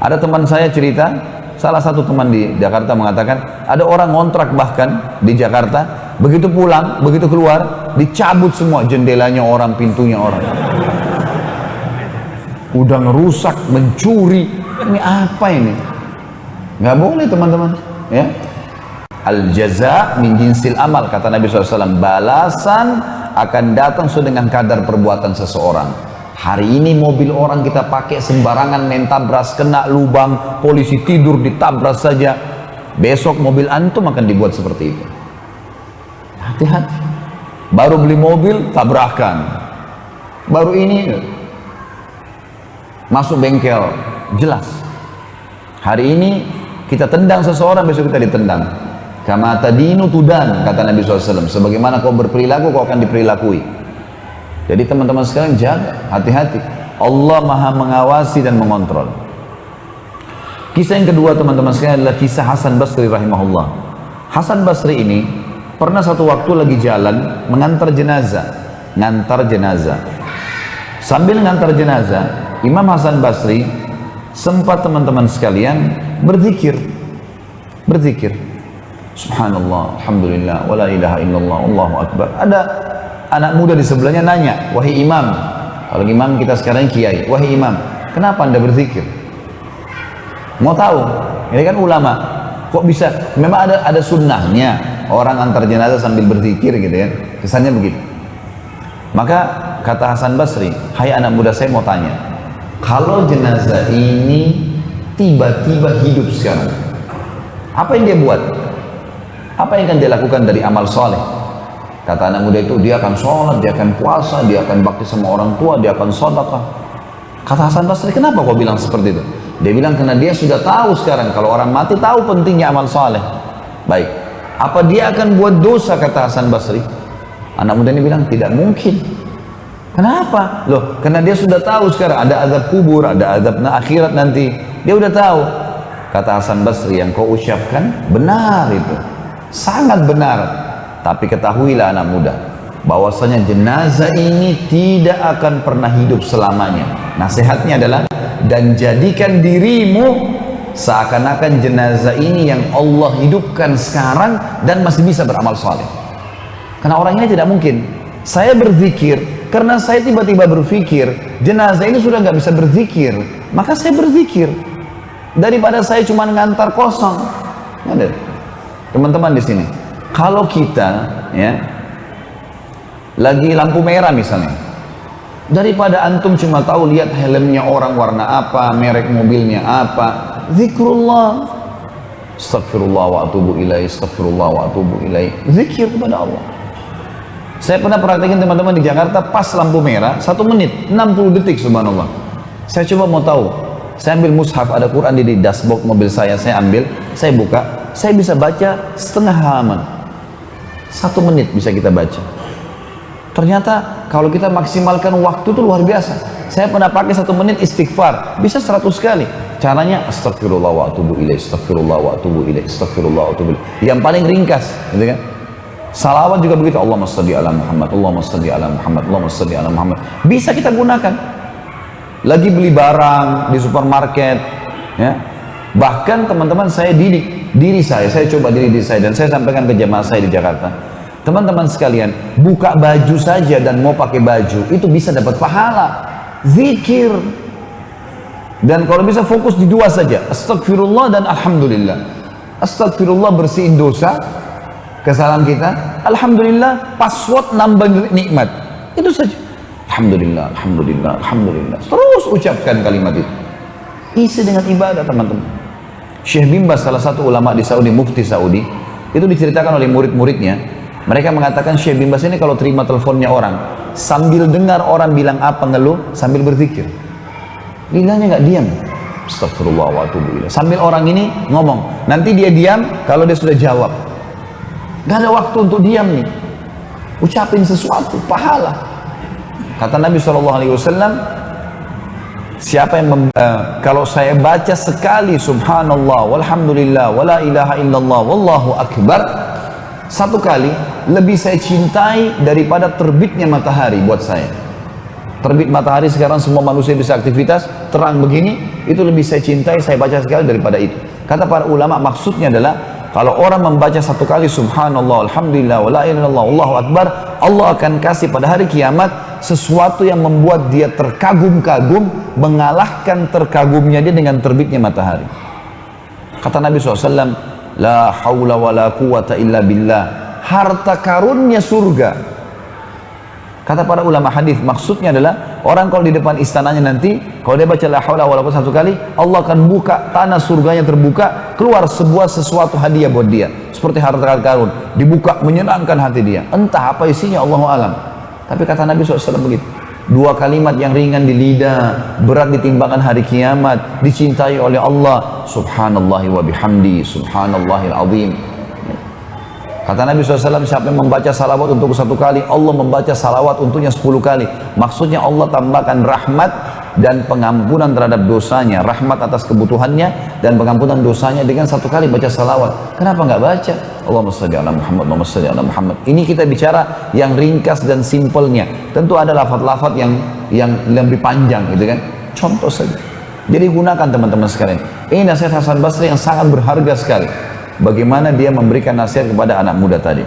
Ada teman saya cerita, salah satu teman di Jakarta mengatakan, ada orang ngontrak bahkan di Jakarta, begitu pulang, begitu keluar, dicabut semua jendelanya orang, pintunya orang. Udah ngerusak, mencuri. Ini apa ini? Nggak boleh teman-teman. Ya. Al-jaza min jinsil amal, kata Nabi SAW. Balasan akan datang sesuai dengan kadar perbuatan seseorang. Hari ini mobil orang kita pakai sembarangan, main tabras, kena lubang, polisi tidur ditabras saja. Besok mobil antum akan dibuat seperti itu. Hati-hati. Baru beli mobil, tabrakan. Baru ini masuk bengkel, jelas. Hari ini kita tendang seseorang, besok kita ditendang. Kama tadinu tudan, kata Nabi SAW. Sebagaimana kau berperilaku, kau akan diperilakui. Jadi teman-teman sekarang jaga, hati-hati. Allah maha mengawasi dan mengontrol. Kisah yang kedua teman-teman sekalian adalah kisah Hasan Basri rahimahullah. Hasan Basri ini pernah satu waktu lagi jalan mengantar jenazah. Sambil ngantar jenazah, Imam Hasan Basri sempat teman-teman sekalian berzikir. Subhanallah, alhamdulillah, wala ilaha illallah, Allahu akbar. Ada anak muda di sebelahnya nanya, wahai imam, kalau imam kita sekarang kiai, wahai imam, kenapa anda berzikir? Mau tahu? Ini kan ulama. Kok bisa? Memang ada sunnahnya orang antar jenazah sambil berzikir gitu ya. Kesannya begitu. Maka kata Hasan Basri, hai anak muda, saya mau tanya, kalau jenazah ini tiba-tiba hidup sekarang, apa yang dia buat? Apa yang akan dia lakukan dari amal soleh? Kata anak muda itu, dia akan sholat, dia akan puasa, dia akan bakti sama orang tua, dia akan sedekah. Kata Hasan Basri, kenapa kau bilang seperti itu? Dia bilang, karena dia sudah tahu sekarang, kalau orang mati tahu pentingnya amal soleh. Baik, apa dia akan buat dosa, kata Hasan Basri? Anak muda ini bilang, tidak mungkin. Kenapa? Loh, karena dia sudah tahu sekarang, ada azab kubur, ada azab akhirat nanti. Dia udah tahu. Kata Hasan Basri, yang kau ucapkan benar itu. Sangat benar. Tapi ketahuilah anak muda, bahwasanya jenazah ini tidak akan pernah hidup selamanya. Nasihatnya adalah, dan jadikan dirimu seakan-akan jenazah ini yang Allah hidupkan sekarang dan masih bisa beramal soleh. Karena orangnya tidak mungkin. Saya berzikir karena saya tiba-tiba berpikir jenazah ini sudah nggak bisa berzikir, maka saya berzikir daripada saya cuma ngantar kosong. Ada teman-teman di sini. Kalau kita ya lagi lampu merah misalnya, Daripada antum cuma tahu lihat helmnya orang warna apa, merek mobilnya apa. Zikrullah. Astagfirullah wa atubu ilaih, astagfirullah wa atubu ilaih. Zikir kepada Allah. Saya pernah perhatikan teman-teman di Jakarta, pas lampu merah 1 menit 60 detik, subhanallah. Saya coba mau tahu, saya ambil mushaf, ada Quran di dashboard mobil saya ambil, saya buka, saya bisa baca setengah halaman. 1 menit bisa kita baca. Ternyata kalau kita maksimalkan waktu itu luar biasa. Saya pernah pakai 1 menit istighfar, bisa 100 kali. Caranya astagfirullah wa atubu ilaih, astagfirullah wa atubu ilaih, astagfirullah wa atubu ilaih. Yang paling ringkas, gitu kan? Salawat juga begitu. Allahumma shalli ala Muhammad, Allahumma shalli ala Muhammad, Allahumma shalli ala Muhammad. Bisa kita gunakan. Lagi beli barang di supermarket, ya. Bahkan teman-teman saya didik diri saya coba diri saya, dan saya sampaikan ke jemaah saya di Jakarta. Teman-teman sekalian, buka baju saja dan mau pakai baju itu bisa dapat pahala. Zikir. Dan kalau bisa fokus di 2 saja, astagfirullah dan alhamdulillah. Astagfirullah bersihin dosa, kesalahan kita. Alhamdulillah password nambah nikmat. Itu saja. Alhamdulillah, alhamdulillah, alhamdulillah. Terus ucapkan kalimat itu. Isi dengan ibadah, teman-teman. Syekh bin Baz, salah satu ulama di Saudi, mufti Saudi, itu diceritakan oleh murid-muridnya. Mereka mengatakan Syekh bin Baz ini kalau terima teleponnya orang, sambil dengar orang bilang apa ngeluh, sambil berzikir. Lidahnya nggak diam. Astagfirullah wa atubu ilaih. Sambil orang ini ngomong, nanti dia diam kalau dia sudah jawab. Gak ada waktu untuk diam nih. Ucapin sesuatu, pahala. Kata Nabi SAW, siapa yang kalau saya baca sekali subhanallah walhamdulillah wala ilaha illallah wallahu akbar 1 kali, lebih saya cintai daripada terbitnya matahari buat saya. Terbit matahari sekarang semua manusia bisa aktivitas, terang begini, itu lebih saya cintai, saya baca sekali daripada itu. Kata para ulama, maksudnya adalah kalau orang membaca 1 kali subhanallah alhamdulillah wala ilaha illallah wallahu akbar, Allah akan kasih pada hari kiamat sesuatu yang membuat dia terkagum-kagum, mengalahkan terkagumnya dia dengan terbitnya matahari. Kata Nabi SAW, la haula wa la quwata illa billah, harta karunnya surga. Kata para ulama hadis, maksudnya adalah orang kalau di depan istananya nanti, kalau dia baca la haula wa la quwata 1 kali, Allah akan buka tanah surganya, terbuka, keluar sesuatu hadiah buat dia, seperti harta karun, dibuka, menyenangkan hati dia. Entah apa isinya, Allahu alam. Tapi kata Nabi SAW begitu, 2 kalimat yang ringan di lidah, berat di timbangan hari kiamat, dicintai oleh Allah. Subhanallahi wa bihamdi, subhanallahil azim. Kata Nabi SAW, siapa yang membaca salawat untuk 1 kali, Allah membaca salawat untuknya 10 kali. Maksudnya Allah tambahkan rahmat dan pengampunan terhadap dosanya, rahmat atas kebutuhannya dan pengampunan dosanya dengan 1 kali baca salawat. Kenapa nggak baca? Allahumma shalli ala Muhammad, Allahumma shalli ala Muhammad. Ini kita bicara yang ringkas dan simpelnya. Tentu ada lafaz-lafaz yang lebih panjang, gitu kan? Contoh saja. Jadi gunakan teman-teman sekalian. Ini nasihat Hasan Basri yang sangat berharga sekali. Bagaimana dia memberikan nasihat kepada anak muda tadi.